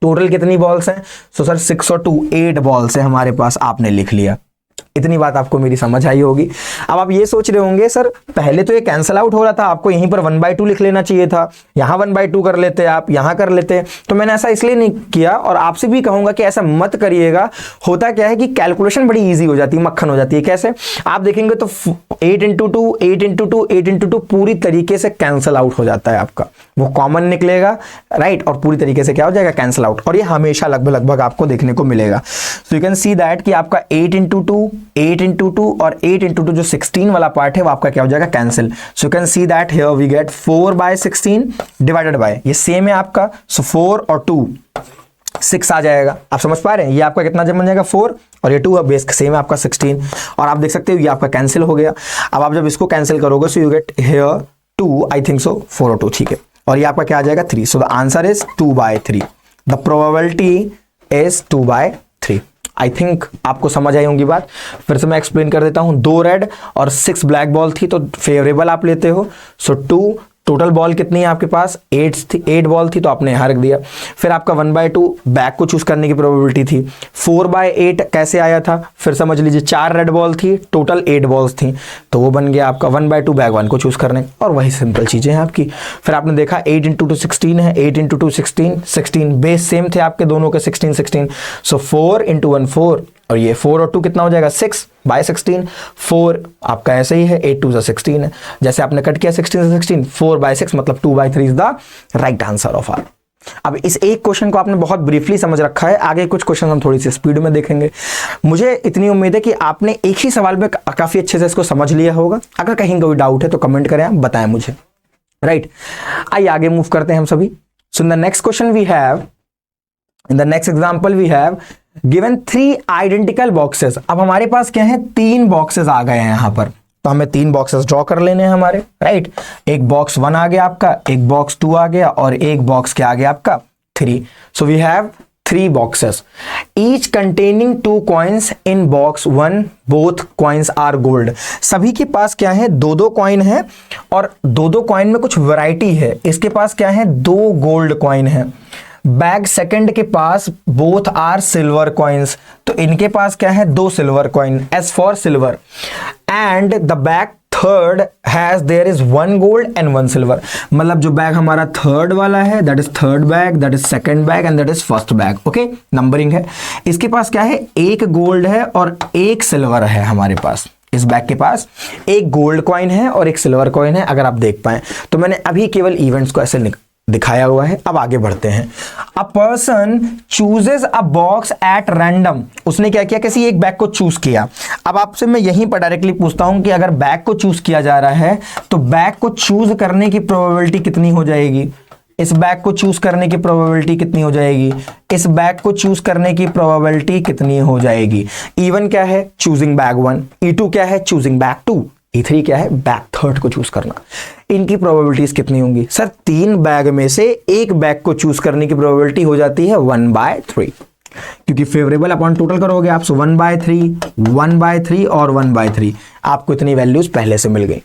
टोटल कितनी बॉल्स हैं, सो सर 6 और 2 8 बॉल्स है हमारे पास, आपने लिख लिया। इतनी बात आपको मेरी समझ आई होगी। अब आप ये सोच रहे होंगे सर पहले तो ये कैंसल आउट हो रहा था, आपको यहीं पर 1/2 लिख लेना चाहिए था, यहां 1/2 कर लेते, आप यहां कर लेते। तो मैंने ऐसा इसलिए नहीं किया, और आपसे भी कहूंगा कि ऐसा मत करिएगा। होता क्या है कि कैलकुलेशन बड़ी इजी हो जाती है, मक्खन हो जाती है। कैसे, आप देखेंगे तो 8 × 2 8 × 2 8 × 2 पूरी तरीके से कैंसल आउट हो जाता है आपका, वो कॉमन निकलेगा राइट, और पूरी तरीके से क्या हो जाएगा कैंसल आउट, और ये हमेशा लगभग आपको देखने को मिलेगा। सो यू कैन सी दैट कि आपका 8 × 2 8 × 2 और 8 × 2 जो 16 वाला पार्ट है वो आपका क्या हो जाएगा cancel. So you can see that here we get 4/16 divided by, ये सेम है आपका, सो 4 और 2 6 आ जाएगा। आप समझ पा रहे हैं, ये आपका कितना जब बन जाएगा 4 और ये 2 है, बेस सेम है आपका 16, और आप देख सकते हो ये आपका कैंसिल हो गया। अब आप जब इसको कैंसिल करोगे so you get here 2 I think so 4 और 2, ठीक है, और ये आपका क्या आ जाएगा 3। So the answer is 2/3, the probability is 2/3। I think आपको समझ आई होंगी बात। फिर से मैं एक्सप्लेन कर देता हूं, 2 रेड और 6 ब्लैक बॉल थी, तो फेवरेबल आप लेते हो। सो 2 टोटल बॉल कितनी है आपके पास 8 बॉल थी, तो आपने यहां रख दिया। फिर आपका 1/2 बैक को चूज करने की प्रोबेबिलिटी थी। 4/8 कैसे आया था, फिर समझ लीजिए 4 रेड बॉल थी, टोटल 8 बॉल्स थी, तो वो बन गया आपका 1/2 बैग 1 को चूज करने, और वही सिंपल चीजें हैं आपकी। फिर आपने देखा 8 × 2 16 है, 8 × 2 16 बेस सेम थे आपके दोनों के 16। सो 4 × 1 4, और ये 4 और 2 कितना हो जाएगा 6/16। 4 आपका ऐसे ही है, 8 × 2 16 है, जैसे आपने कट किया 16 से 16, 4/6 मतलब 2/3 is the right answer of R. अब इस एक क्वेश्चन को आपने बहुत ब्रीफली समझ रखा है, आगे कुछ क्वेश्चन हम थोड़ी सी स्पीड में देखेंगे। मुझे इतनी उम्मीद है कि आपने एक ही सवाल में काफी अच्छे से इसको समझ लिया होगा। अगर कहीं कोई डाउट है तो कमेंट करें, आप बताएं मुझे, राइट। आइए आगे मूव करते हैं हम सभी। So in the next question we have, in the next example we have given 3 identical boxes. अब हमारे पास क्या है 3 बॉक्सेस आ गए हैं यहां पर, तो हमें 3 बॉक्सेस ड्रॉ कर लेने हैं हमारे, राइट। एक बॉक्स 1 आ गया आपका, एक बॉक्स 2 आ गया, और एक बॉक्स क्या आ गया आपका 3। So we have 3 boxes each containing 2 coins. In box 1 both coins are gold. सभी के पास क्या है 2-2 कॉइन है, और 2-2 कॉइन में कुछ वैरायटी है। इसके पास क्या है 2 गोल्ड कॉइन है। बैग सेकंड के पास बोथ आर सिल्वर कॉइन्स, तो इनके पास क्या है 2 silver coin, S for silver. And the bag third has their is 1 gold and 1 silver. मतलब जो बैग हमारा थर्ड वाला है that is third bag, that is second bag and that is first bag. Okay, numbering है। इसके पास क्या है 1 gold है और 1 सिल्वर है हमारे पास। इस बैग के पास 1 गोल्ड कॉइन है और 1 सिल्वर कॉइन है, अगर आप देख पाए तो। मैंने अभी केवल इवेंट्स को ऐसे दिखाया हुआ है। अब आगे बढ़ते हैं। A person chooses a box at random. उसने क्या किया, किसी एक बैग को चूज किया। अब आपसे मैं यहीं पर डायरेक्टली पूछता हूं कि अगर बैग को चूज किया जा रहा है तो बैग को चूज करने की प्रोबेबिलिटी कितनी हो जाएगी। इस बैग को चूज करने की प्रोबेबिलिटी कितनी हो जाएगी, इस बैग को चूज करने की प्रोबेबिलिटी कितनी हो जाएगी। E1 क्या है, चूजिंग बैग 1। E2 क्या है, चूजिंग बैग 2। E3 क्या है, बैग थर्ड को चूज करना। इनकी प्रोबेबिलिटीज कितनी होंगी सर, 3 बैग में से एक बैग को चूज करने की प्रोबेबिलिटी हो जाती है 1/3। क्योंकि फेवरेबल अपॉन टोटल करोगे आप, सो 1/3, 1/3 और 1/3, आपको इतनी वैल्यूज पहले से मिल गई।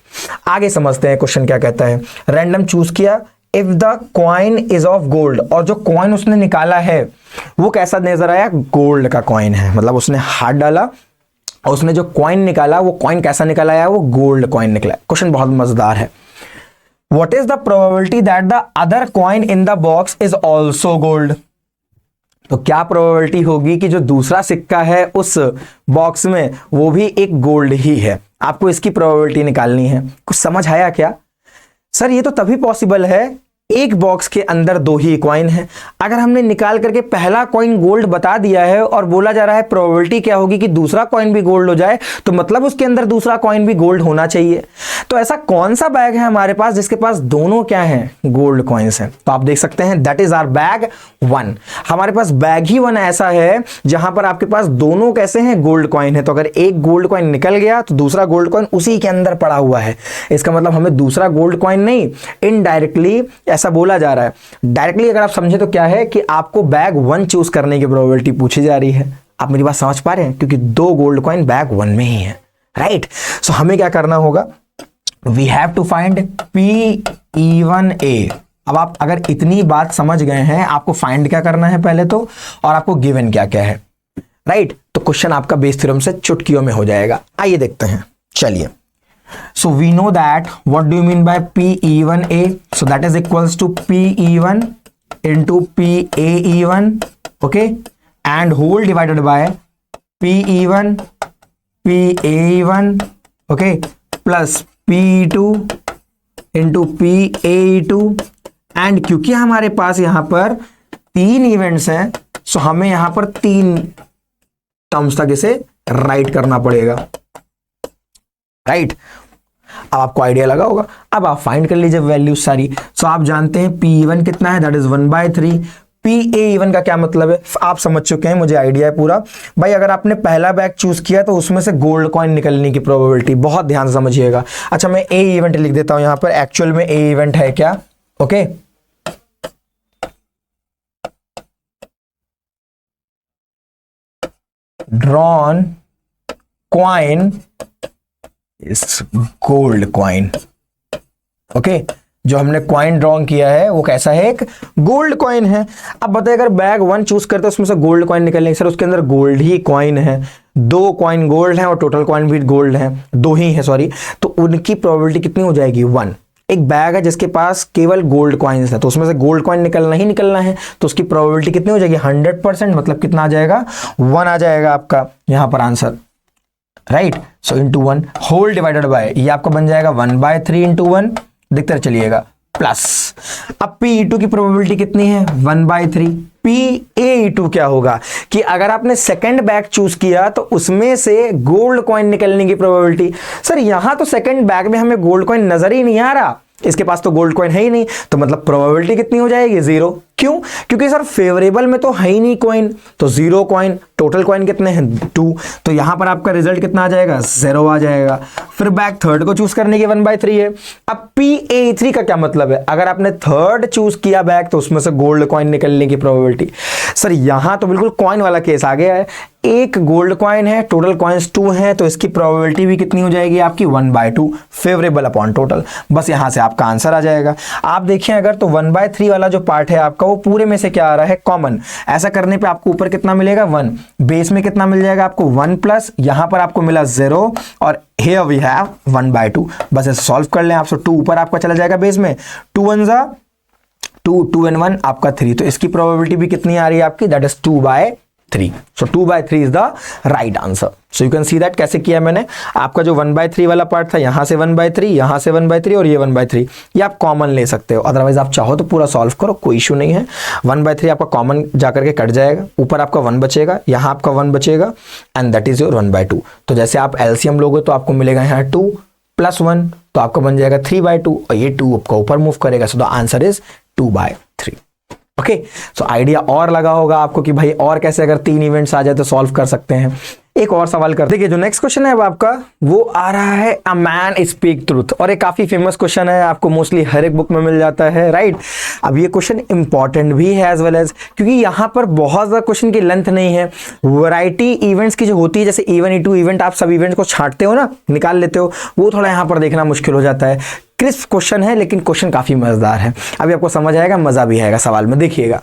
आगे समझते हैं क्वेश्चन क्या कहता है। रैंडम चूज किया, if the coin is of gold, और जो कॉइन उसने निकाला है वो कैसा नजर आया, गोल्ड का कॉइन है, मतलब उसने हाथ डाला और उसने जो कॉइन निकाला वो कॉइन कैसा निकल आया, वो गोल्ड कॉइन निकला। क्वेश्चन बहुत मजेदार है। What is the probability that the other coin in the box is also gold, तो क्या प्रोबेबिलिटी होगी कि जो दूसरा सिक्का है उस बॉक्स में वो भी एक गोल्ड ही है। आपको इसकी प्रोबेबिलिटी निकालनी है। कुछ समझ आया क्या? सर ये तो तभी पॉसिबल है, एक बॉक्स के अंदर दो ही कॉइन है। अगर हमने निकाल करके पहला कॉइन गोल्ड बता दिया है और बोला जा रहा है प्रोबेबिलिटी क्या होगी कि दूसरा कॉइन भी गोल्ड हो जाए, तो मतलब उसके अंदर दूसरा कॉइन भी गोल्ड होना चाहिए। तो ऐसा कौन सा बैग है हमारे पास जिसके पास दोनों क्या है, गोल्ड कॉइन्स हैं? तो आप देख सकते हैं दैट इज आवर बैग 1। हमारे पास बैग ही 1 ऐसा है जहां पर आपके पास दोनों कैसे हैं, गोल्ड कॉइन है। तो अगर एक गोल्ड कॉइन निकल गया तो दूसरा गोल्ड कॉइन उसी के अंदर पड़ा हुआ है। इसका मतलब हमें दूसरा गोल्ड कॉइन नहीं, इनडायरेक्टली ऐसा बोला जा रहा है। डायरेक्टली अगर आप समझे तो क्या है कि आपको बैग 1 चूज करने की प्रोबेबिलिटी पूछी जा रही है। आप मेरी बात समझ पा रहे हैं? क्योंकि दो गोल्ड कॉइन बैग 1 में ही है, राइट। सो हमें क्या करना होगा, we have to find P-E-1-A। अब आप अगर इतनी बात समझ गए हैं, आपको फाइंड क्या करना है पहले तो, और आपको गिवन क्या क्या है, राइट। तो क्वेश्चन आपका बेस थ्योरम से चुटकियों में हो जाएगा। आइए देखते हैं, चलिए। So we know that what do you mean by P-E-1-A? So that is equals to P-E-1 into P-A-E-1, okay, and whole divided by P-E-1 P-A-E-1, okay, plus P-E-2 into P-A-E-2, and क्योंकि हमारे पास यहां पर 3 events हैं, सो हमें यहां पर 3 terms तक इसे राइट करना पड़ेगा, राइट। अब आपको आइडिया लगा होगा। अब आप फाइंड कर लीजिए वैल्यूज सारी। सो आप जानते हैं P-E-1 कितना है, दैट इज 1/3। P-A-E-1 का क्या मतलब है, आप समझ चुके हैं, मुझे आइडिया है पूरा। भाई अगर आपने पहला बैग चूज किया तो उसमें से गोल्ड कॉइन निकलने की प्रोबेबिलिटी, बहुत ध्यान से समझिएगा। अच्छा मैं A इवेंट लिख देता हूं यहां पर, एक्चुअल में A इवेंट है क्या, ओके। ड्रॉन कॉइन इस गोल्ड कॉइन, ओके। जो हमने कॉइन ड्रॉ किया है वो कैसा है, एक गोल्ड कॉइन है। अब बताइए अगर बैग 1 चूज करते हैं उसमें से गोल्ड कॉइन निकलने, सर उसके अंदर गोल्ड ही कॉइन है, 2 कॉइन गोल्ड है और टोटल कॉइन भी गोल्ड है, 2 ही है सॉरी, तो उनकी प्रोबेबिलिटी कितनी हो जाएगी, 1। एक बैग है जिसके पास केवल गोल्ड कॉइन्स है, तो उसमें से गोल्ड कॉइन निकलना ही निकलना है, तो उसकी प्रोबेबिलिटी कितनी हो जाएगी, 100%, मतलब कितना आ जाएगा, 1 आ जाएगा आपका यहां पर answer, right. So into 1 whole divided by, ये आपका बन जाएगा 1/3 इंटू 1, देखते चलिएगा, प्लस। अब P-E-2 की प्रोबेबिलिटी कितनी है, 1/3। P-A-E-2 क्या होगा कि अगर आपने सेकंड बैग चूज किया तो उसमें से गोल्ड कॉइन निकलने की प्रोबेबिलिटी, सर यहां तो सेकंड बैग में हमें गोल्ड कॉइन नजर ही नहीं आ रहा, इसके पास तो गोल्ड कॉइन है ही नहीं, तो मतलब प्रोबेबिलिटी कितनी हो जाएगी, 0। क्यों? क्योंकि सर फेवरेबल में तो है ही नहीं कॉइन, तो 0 कॉइन, टोटल कॉइन कितने हैं, 2, तो यहां पर आपका रिजल्ट कितना आ जाएगा, 0 आ जाएगा। फिर बैग थर्ड को चूज करने की 1/3 है। अब P-A-3 का क्या मतलब है, अगर आपने थर्ड चूज किया बैग तो उसमें से गोल्ड कॉइन निकलने की प्रोबेबिलिटी, सर यहां तो बिल्कुल कॉइन वाला केस आ गया है, एक गोल्ड कॉइन है, टोटल कॉइन्स 2 हैं, तो इसकी प्रोबेबिलिटी भी कितनी हो जाएगी आपकी, 1/2, फेवरेबल अपॉन टोटल। बस यहां से आपका आंसर आ जाएगा। आप देखिए अगर तो 1/3 वाला जो पार्ट है आपका वो पूरे में से क्या आ रहा है, कॉमन। ऐसा करने पे आपको ऊपर कितना मिलेगा, 1, बेस में कितना मिल जाएगा आपको, 1 प्लस यहां पर आपको मिला 0 और here we have 1/2। बस ऐसे सॉल्व कर लें आप, सो 2 ऊपर आपका चला जाएगा बेस में, 2 1 जा 2, 2 and 1 आपका 3, तो इसकी प्रोबेबिलिटी भी कितनी आ रही है आपकी, that is 2/3। So 2/3 is the right answer. So you can see that कैसे किया मैंने। आपका जो 1/3 वाला पार्ट था, यहां से 1/3, यहां से 1/3 और ये 1/3, ये आप कॉमन ले सकते हो, अदरवाइज आप चाहो तो पूरा सॉल्व करो, कोई इशू नहीं है। 1/3 आपका कॉमन जाकर के कट जाएगा, ऊपर आपका 1 बचेगा, यहां आपका 1 बचेगा, एंड दैट इज योर 1/2। तो जैसे आप एलसीएम लोगे तो आपको मिलेगा यहाँ 2 + 1, तो आपका बन जाएगा 3/2, और ये 2 आपका ऊपर मूव करेगा, so the answer is 2/3। Okay, so idea और लगा होगा आपको कि भाई और कैसे अगर 3 इवेंट्स आ जाए तो सॉल्व कर सकते हैं। एक और सवाल करते हैं, जो नेक्स्ट क्वेश्चन है अब आपका वो आ रहा है अ मैन स्पीक ट्रूथ, और एक काफी फेमस क्वेश्चन है, आपको मोस्टली हर एक बुक में मिल जाता है, राइट। अब ये क्वेश्चन इंपॉर्टेंट भी है एज वेल एज, क्योंकि यहाँ पर बहुत ज्यादा क्वेश्चन की लेंथ नहीं है, वैरायटी इवेंट्स की जो होती है, जैसे इवन E2 इवेंट आप सब इवेंट्स को छांटते हो ना, निकाल लेते हो, वो थोड़ा यहाँ पर देखना मुश्किल हो जाता है। क्रिस्प क्वेश्चन है लेकिन क्वेश्चन काफी मजेदार है, अभी आपको समझ आएगा, मजा भी आएगा सवाल में। देखिएगा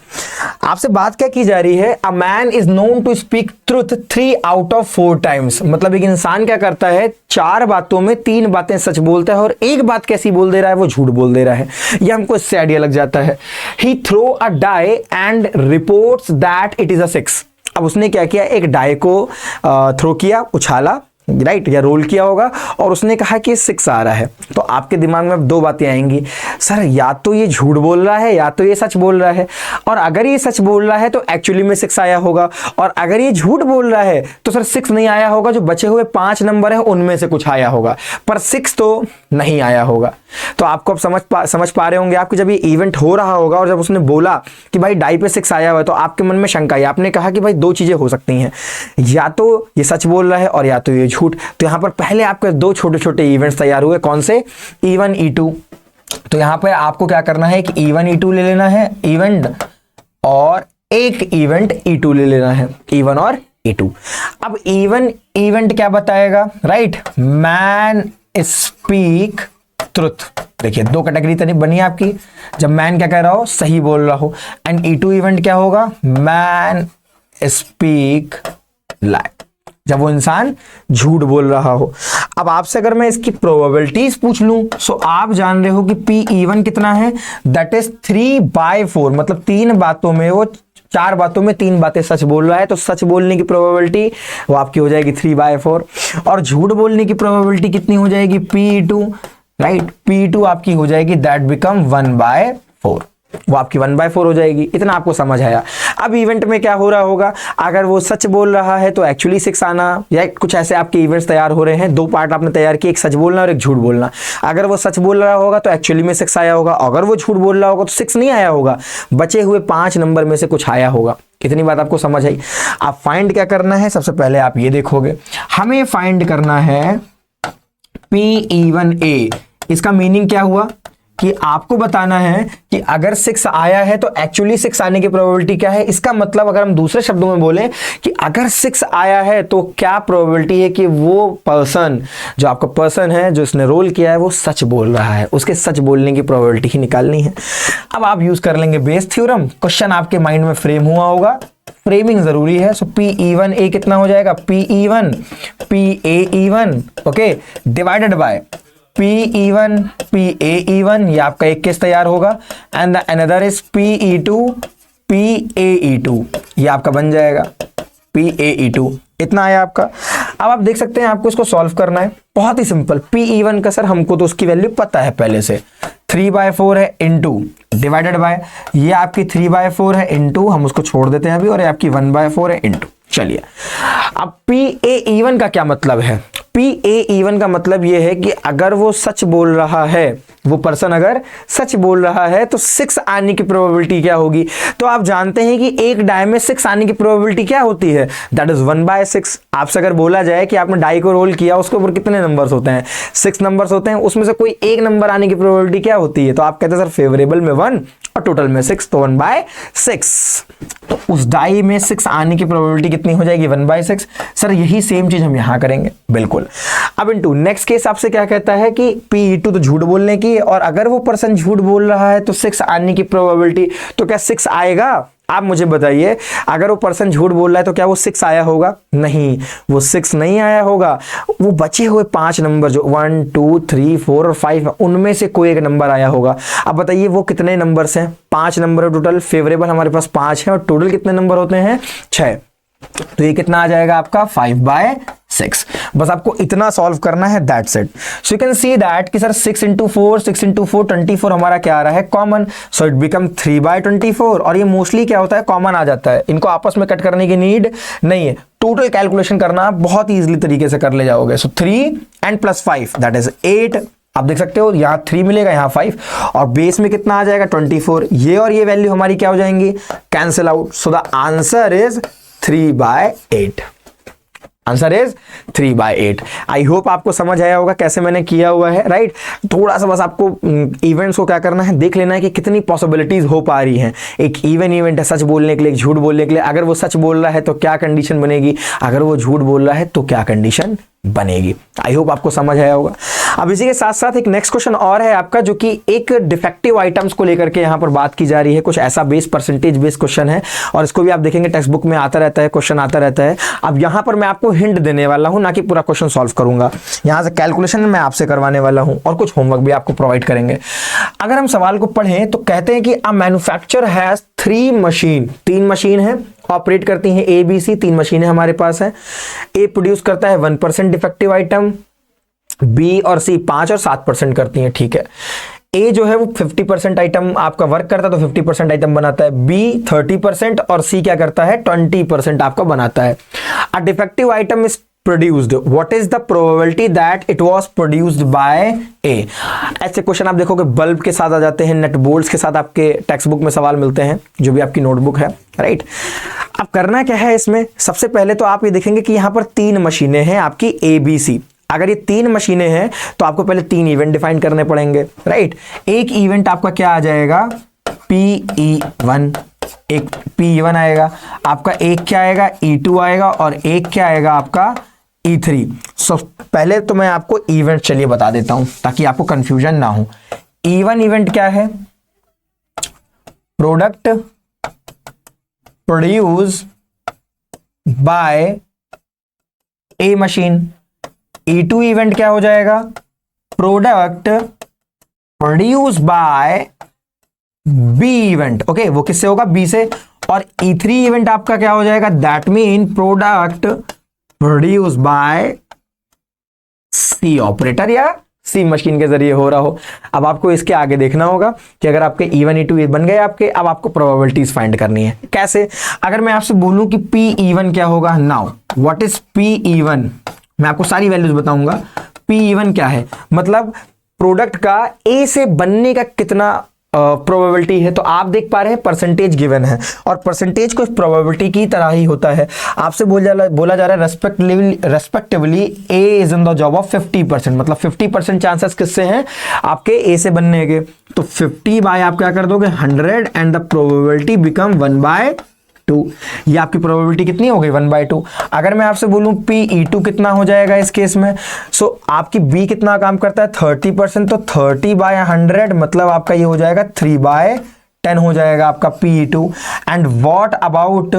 आपसे बात क्या की जा रही है, a man is known to speak truth 3 out of 4 times, मतलब एक इंसान क्या करता है 4 बातों में 3 बातें सच बोलता है और एक बात कैसी बोल दे रहा है, वो झूठ बोल दे रहा है। ये हमको इससे आइडिया लग जाता है। He throw a die and reports that it is a 6। अब उसने क्या किया, एक डाई को थ्रो किया, उछाला, राइट, या रोल किया होगा, और उसने कहा कि 6 आ रहा है। तो आपके दिमाग में अब 2 बातें आएंगी, सर या तो ये झूठ बोल रहा है या तो ये सच बोल रहा है, और अगर ये सच बोल रहा है तो एक्चुअली में 6 आया होगा, और अगर ये झूठ बोल रहा है तो सर 6 नहीं आया होगा, जो बचे हुए 5 नंबर है उनमें से कुछ आया होगा, पर 6 तो नहीं आया होगा। तो आपको अब समझ पा रहे होंगे आपकी, जब ये इवेंट हो रहा होगा और जब उसने बोला कि भाई डाई पे 6 आया हुआ है, तो आपके मन में शंका आई, आपने कहा कि भाई 2 चीजें हो सकती हैं, या तो ये सच बोल रहा है और या तो ये झूठ। तो यहां पर पहले आपके 2 छोटे छोटे इवेंट्स तैयार हुए, कौन से, E1 E2। तो यहां पर आपको क्या करना है कि E1 E2 ले लेना है इवेंट, और एक इवेंट E2 ले लेना है, E1 और E2। अब E1 इवेंट क्या बताएगा, राइट, मैन स्पीक ट्रुथ। देखिए 2 कैटेगरी तरी बनी है आपकी, जब मैन क्या कह रहा हो, सही बोल रहा हो, एंड E2 इवेंट क्या होगा, मैन स्पीक लाई, जब वो इंसान झूठ बोल रहा हो। अब आपसे अगर मैं इसकी प्रोबेबिलिटीज पूछ लूं, सो आप जान रहे हो कि PE1 कितना है, दैट इज 3/4, मतलब 3 बातों में वो 4 बातों में 3 बातें सच बोल रहा है, तो सच बोलने की प्रोबेबिलिटी वो आपकी हो जाएगी 3/4, और झूठ बोलने की प्रोबेबिलिटी कितनी हो जाएगी, PE2, राइट, PE2 आपकी हो जाएगी दैट बिकम 1/4, वो आपकी 1/4 हो जाएगी। इतना आपको समझ आया। अब इवेंट में क्या हो रहा होगा, अगर वो सच बोल रहा है तो एक्चुअली 6 आना, या कुछ ऐसे आपके इवेंट्स तैयार हो रहे हैं, 2 पार्ट आपने तैयार किए, एक सच बोलना और एक झूठ बोलना। अगर वो सच बोल रहा होगा तो एक्चुअली में 6 आया होगा, अगर वो झूठ बोल रहा होगा तो 6 नहीं आया होगा, बचे हुए 5 नंबर में से कुछ आया होगा। इतनी बात आपको समझ आई। आप फाइंड क्या करना है, सबसे पहले आप ये देखोगे, हमें फाइंड करना है PE1A। इसका मीनिंग क्या हुआ कि आपको बताना है कि अगर 6 आया है तो एक्चुअली 6 आने की प्रोबेबिलिटी क्या है। इसका मतलब अगर हम दूसरे शब्दों में बोलें कि अगर 6 आया है तो क्या प्रोबेबिलिटी है कि वो पर्सन, जो आपका पर्सन है जो इसने रोल किया है, वो सच बोल रहा है, उसके सच बोलने की प्रोबेबिलिटी ही निकालनी है। अब आप यूज कर लेंगे बेस थ्योरम। क्वेश्चन आपके माइंड में फ्रेम हुआ होगा, फ्रेमिंग जरूरी है। सो PE1A कितना हो जाएगा, PE1 PAE1, okay, divided by PE1 PAE1, ये आपका एक केस तैयार होगा, and the another is PE2 PAE2, ये आपका बन जाएगा PAE2। इतना आया आपका। अब आप देख सकते हैं आपको इसको सॉल्व करना है, बहुत ही सिंपल। PE1 का सर हमको तो उसकी वैल्यू पता है पहले से, 3/4 है इनटू डिवाइडेड बाय, ये आपकी 3/4 है इनटू, हम उसको छोड़ देते हैं अभी, और ये आपकी 1/4 है इनटू। चलिए अब PAE1 का क्या मतलब है, PAE1 का मतलब यह है कि अगर वो सच बोल रहा है, वो पर्सन अगर सच बोल रहा है तो 6 आने की प्रोबेबिलिटी क्या होगी। तो आप जानते हैं कि एक डाई में 6 आने की प्रोबेबिलिटी क्या होती है, दैट इज 1/6। आपसे अगर बोला जाए कि आपने डाई को रोल किया, उसके ऊपर कितने नंबर्स होते हैं, 6 नंबर्स होते हैं, उसमें से कोई एक नंबर आने की प्रोबेबिलिटी क्या होती है, तो आप कहते हैं सर फेवरेबल में 1 और टोटल में 6, तो 1/6। तो उस डाई में 6 आने की प्रोबेबिलिटी कितनी हो जाएगी, 1/6। सर यही सेम चीज हम यहां करेंगे, बिल्कुल। अब इनटू नेक्स्ट केस आपसे क्या कहता है कि PE2 तो झूठ बोलने की, और अगर वो पर्सन झूठ बोल रहा है तो 6 आने की प्रोबेबिलिटी, तो क्या 6 आएगा। आप मुझे बताइए, अगर वो पर्सन झूठ बोल रहा है तो क्या वो 6 आया होगा, नहीं, वो 6 नहीं आया होगा। वो बचे हुए 5 नंबर जो 1 2 3 4 और 5 उनमें से कोई एक नंबर आया होगा। अब बताइए वो कितने नंबर्स हैं, 5 नंबर है टोटल, फेवरेबल हमारे पास 5 है, और टोटल कितने नंबर होते हैं, 6। तो ये कितना आ जाएगा आपका 5/6। बस आपको इतना सॉल्व करना है, that's it. So you can see that कि सर 6 × 4 24 हमारा क्या आ रहा है, कॉमन, सो इट बिकम 3/24। और ये मोस्टली क्या होता है, कॉमन आ जाता है, इनको आपस में कट करने की नीड नहीं है, टोटल कैलकुलेशन करना बहुत ही इजीली तरीके से कर ले जाओगे। सो 3 and +5 दैट इज 8, आप देख सकते हो यहाँ 3 मिलेगा, यहाँ 5, और बेस में कितना आ जाएगा 24। ये और ये वैल्यू हमारी क्या हो जाएंगी, cancel out. So the answer is 3/8। Answer is 3/8। I hope आपको समझ आया होगा कैसे मैंने किया हुआ है, राइट। थोड़ा सा बस आपको इवेंट्स को क्या करना है, देख लेना है कि कितनी पॉसिबिलिटीज हो पा रही हैं। एक इवन इवेंट है सच बोलने के लिए, झूठ बोलने के लिए। अगर वो सच बोल रहा है तो क्या कंडीशन बनेगी, अगर वो झूठ बोल रहा है तो क्या कंडीशन बनेगी। आई होप आपको समझ आया होगा। अब इसी के साथ साथ एक नेक्स्ट क्वेश्चन और है आपका, जो कि एक डिफेक्टिव आइटम्स को लेकर के यहां पर बात की जा रही है। कुछ ऐसा बेस परसेंटेज बेस क्वेश्चन है, और इसको भी आप देखेंगे टेक्स्ट बुक में आता रहता है, क्वेश्चन आता रहता है। अब यहां पर मैं आपको हिंट देने वाला हूं, ना कि पूरा क्वेश्चन सॉल्व करूंगा। यहां से कैलकुलेशन मैं आपसे करवाने वाला हूं और कुछ होमवर्क भी आपको प्रोवाइड करेंगे। अगर हम सवाल को पढ़ें तो कहते हैं कि a manufacturer has 3 machine, 3 machine है, ऑपरेट करती हैं ABC, 3 मशीनें हमारे पास है। ए प्रोड्यूस करता है 1% डिफेक्टिव आइटम, बी और सी 5 और 7% करती हैं, ठीक है। ए जो है वो 50% आइटम आपका वर्क करता है, तो 50% आइटम बनाता है। बी 30% और सी क्या करता है, 20% आपका बनाता है। A defective item is produced, what is the probability that it was produced by A? ऐसे क्वेश्चन आप देखोगे बल्ब के साथ आ जाते हैं, नट बोल्ट्स के साथ आपके टेक्स्ट बुक में सवाल मिलते हैं, जो भी आपकी नोटबुक है, राइट। अब करना क्या है इसमें, सबसे पहले तो आप ये देखेंगे कि यहां पर 3 मशीनें हैं आपकी ABC। अगर ये 3 मशीनें हैं तो आपको पहले 3 इवेंट डिफाइन करने पड़ेंगे, राइट। एक इवेंट आपका क्या आ जाएगा, PE1, एक PE1 आएगा आपका, एक क्या आएगा E2 आएगा, और एक क्या आएगा आपका E3। सो पहले तो मैं आपको इवेंट चलिए बता देता हूं ताकि आपको कंफ्यूजन ना हो। E1 इवेंट क्या है, product produce by a machine. E2 event क्या हो जाएगा, product produce by B event. Okay, वो किससे होगा, बी से। और E3 इवेंट आपका क्या हो जाएगा, that mean product produce by C operator या सी मशीन के जरिए हो रहा हो। अब आपको इसके आगे देखना होगा कि अगर आपके E1 E2 बन गए आपके, अब आपको प्रोबेबिलिटीज फाइंड करनी है। कैसे, अगर मैं आपसे बोलूं कि PE1 क्या होगा, नाउ व्हाट इज PE1, मैं आपको सारी वैल्यूज बताऊंगा। PE1 क्या है, मतलब प्रोडक्ट का ए से बनने का कितना प्रोबेबिलिटी है। तो आप देख पा रहे हैं परसेंटेज गिवन है, और परसेंटेज को प्रोबेबिलिटी की तरह ही होता है। आपसे बोला जा रहा है respectively A is in the job of 50%, मतलब 50% चांसेस किससे हैं, आपके ए से बनने के। तो 50 बाय आप क्या कर दोगे 100, एंड द प्रोबेबिलिटी बिकम 1/2। ये आपकी प्रोबेबिलिटी कितनी हो गई, 1/2। अगर मैं आपसे बोलूं PE2 कितना हो जाएगा इस केस में, सो आपकी B कितना काम करता है 30%, तो 30/100 मतलब आपका ये हो जाएगा 3/10 हो जाएगा आपका PE2। And what about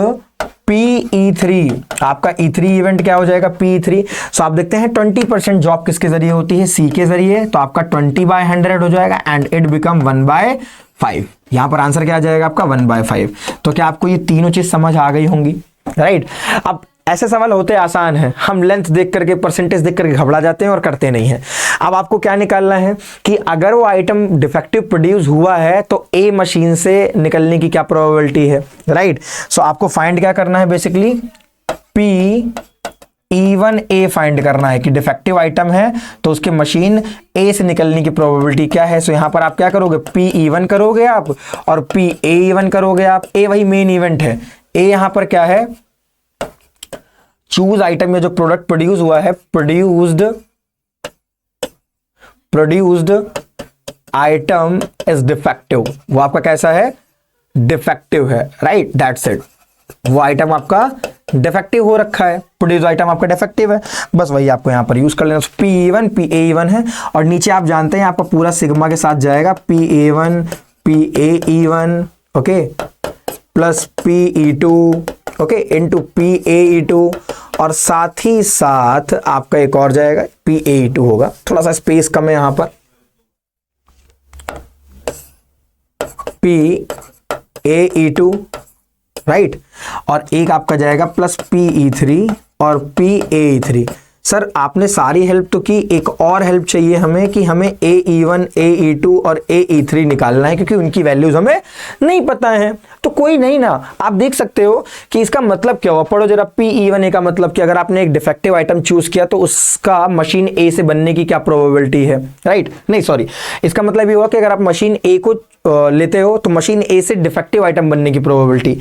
PE3, आपका E3 इवेंट क्या हो जाएगा, PE3। सो आप देखते हैं 20% जॉब किसके जरिए होती है, C के जरिए, तो आपका 20/100 हो जाएगा, एंड इट बिकम 1/5। यहां पर आंसर क्या आ जाएगा आपका 1/5। तो क्या आपको ये तीनों चीज समझ आ गई होंगी, राइट। अब ऐसे सवाल होते आसान है, हम लेंथ देख करके परसेंटेज देख करके घबरा जाते हैं और करते नहीं हैं। अब आपको क्या निकालना है कि अगर वो आइटम डिफेक्टिव प्रोड्यूस हुआ है तो ए मशीन से निकलने की क्या प्रोबेबिलिटी है, राइट। सो आपको फाइंड क्या करना है, बेसिकली PE1A फाइंड करना है कि डिफेक्टिव आइटम है तो उसके मशीन ए से निकलने की प्रोबेबिलिटी क्या है। सो यहां पर आप क्या करोगे, PE1 करोगे आप, और PA1 करोगे आप। ए वही मेन इवेंट है, ए यहां पर क्या है, चूज आइटम में जो प्रोडक्ट प्रोड्यूस हुआ है, प्रोड्यूस्ड आइटम इज डिफेक्टिव, वो आपका कैसा है, डिफेक्टिव है, राइट, दैट्स इट। वो आइटम आपका डिफेक्टिव हो रखा है, प्रोड्यूस आइटम आपका डिफेक्टिव है, बस वही आपको यहां पर यूज कर लेना। PE1 PAE1 है, और नीचे आप जानते हैं आपका पूरा सिग्मा के साथ जाएगा, PA1 PAE1 okay plus PE2 okay into PAE2, और साथ ही साथ आपका एक और जाएगा PAE2 होगा। थोड़ा सा स्पेस कम है यहां पर, PAE2 राइट, और एक आपका जाएगा प्लस PE3 और PAE3। सर आपने सारी हेल्प तो की, एक और हेल्प चाहिए हमें कि हमें AE1, AE2 और AE3 निकालना है, क्योंकि उनकी वैल्यूज हमें नहीं पता है। तो कोई नहीं ना, आप देख सकते हो कि इसका मतलब क्या हुआ, पढ़ो जरा। PE1A का मतलब कि अगर आपने एक डिफेक्टिव आइटम चूज किया तो उसका मशीन A से बनने की क्या प्रोबेबिलिटी है, राइट? नहीं सॉरी, इसका मतलब ये हुआ कि अगर आप मशीन A को लेते हो तो मशीन A से डिफेक्टिव आइटम बनने की प्रोबेबिलिटी।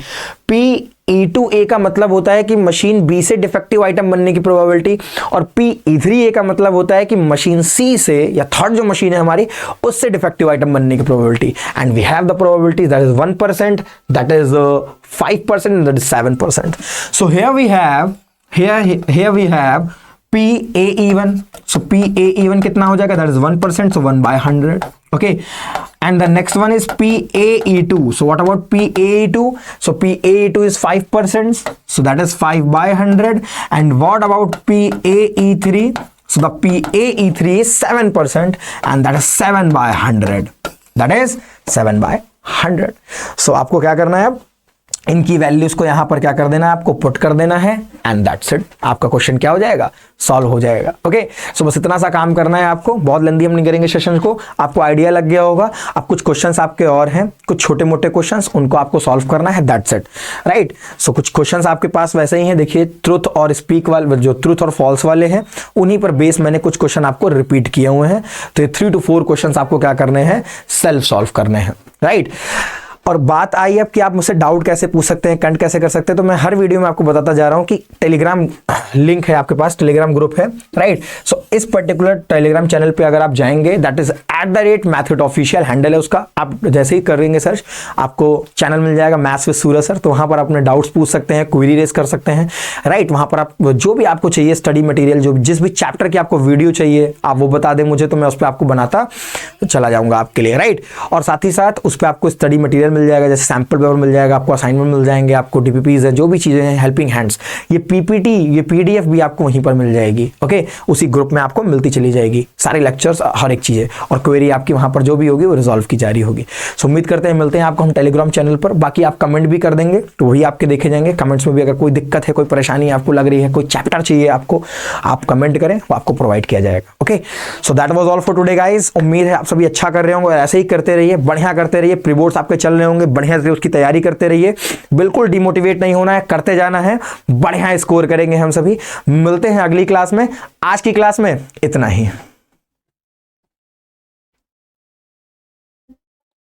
PE2A का मतलब होता है कि मशीन B से डिफेक्टिव आइटम बनने की प्रोबेबिलिटी, और PE3A का मतलब होता है कि मशीन C से, या थर्ड जो मशीन है हमारी, उससे डिफेक्टिव आइटम बनने की probability. And we have the probability that is 1%, that is 5%, that is 7%. So here we have PAE1. So PAE1 कितना हो जाएगा? That is 1%, so 1/100. Okay, and the next one is PAE2. So what about PAE2? So PAE2 is 5%, so that is 5/100. And what about PAE3? So the PAE3 is 7%, and that is 7/100. That is 7/100. So आपको क्या करना है, अब इनकी values को यहां पर क्या कर देना है, आपको पुट कर देना है, एंड दैट्स इट। आपका क्वेश्चन क्या हो जाएगा? सॉल्व हो जाएगा। ओके, सो बस इतना सा काम करना है आपको, बहुत लंबी हम नहीं करेंगे सेशन को। आपको आइडिया लग गया होगा। अब कुछ क्वेश्चंस आपके और हैं, कुछ छोटे मोटे क्वेश्चंस, उनको आपको सॉल्व करना है, दैट्स इट, राइट? सो कुछ क्वेश्चंस आपके पास वैसे ही हैं, देखिए ट्रुथ और स्पीक वाले, जो ट्रुथ और फॉल्स वाले हैं, उन्हीं पर बेस मैंने कुछ क्वेश्चन आपको रिपीट किए हुए हैं। तो ये 3 to 4 क्वेश्चन आपको क्या करने हैं, सेल्फ सॉल्व करने हैं, राइट? और बात आई अब कि आप मुझसे डाउट कैसे पूछ सकते हैं, कमेंट कैसे कर सकते हैं। तो मैं हर वीडियो में आपको बताता जा रहा हूं कि टेलीग्राम लिंक है आपके पास, टेलीग्राम ग्रुप है, राइट? सो इस पर्टिकुलर टेलीग्राम चैनल पे अगर आप जाएंगे, that is @mathwith official handle है उसका। आप जैसे ही करेंगे सर्च, आपको चैनल मिल जाएगा मैथ्स विद सूरज सर। तो वहां पर अपने डाउट्स पूछ सकते हैं, क्वेरी रेज कर सकते हैं, राइट? वहां पर आप जो भी आपको चाहिए स्टडी मटेरियल, जो जिस भी चैप्टर की आपको वीडियो चाहिए, आप वो बता दें मुझे, तो मैं उस पर आपको बनाता चला जाऊंगा आपके लिए, राइट? और साथ ही साथ उस पर आपको स्टडी मटेरियल मिल जाएगा, जैसे सैंपल पेपर मिल जाएगा, आपको असाइनमेंट मिल जाएंगे, आपको डीपीपीज है, जो भी चीजें हैं, हेल्पिंग हैंड्स, ये पीपीटी, ये पीडीएफ भी आपको वहीं पर मिल जाएगी। ओके, उसी ग्रुप में आपको मिलती चली जाएगी सारे लेक्चर्स, हर एक चीजें, और क्वेरी आपकी वहां पर जो भी होगी वो रिजॉल्व की जा रही होगी। सो उम्मीद करते हैं मिलते हैं आपको हम टेलीग्राम चैनल पर। बाकी आप कमेंट भी कर देंगे तो वही आपके देखे जाएंगे। कमेंट्स में भी अगर कोई दिक्कत है, कोई परेशानी आपको लग रही है, कोई चैप्टर चाहिए आपको, आप कमेंट करें, वो आपको प्रोवाइड किया जाएगा। Okay, so that was all for today guys. उम्मीद है आप सभी अच्छा कर रहे होंगे, ऐसे ही करते रहिए, बढ़िया करते रहिए। प्री बोर्ड्स आपके चल रहे होंगे, बढ़िया से उसकी तैयारी करते रहिए, बिल्कुल डिमोटिवेट नहीं होना है, करते जाना है, बढ़िया स्कोर करेंगे हम सभी। मिलते हैं अगली क्लास में। आज की क्लास में इतना ही।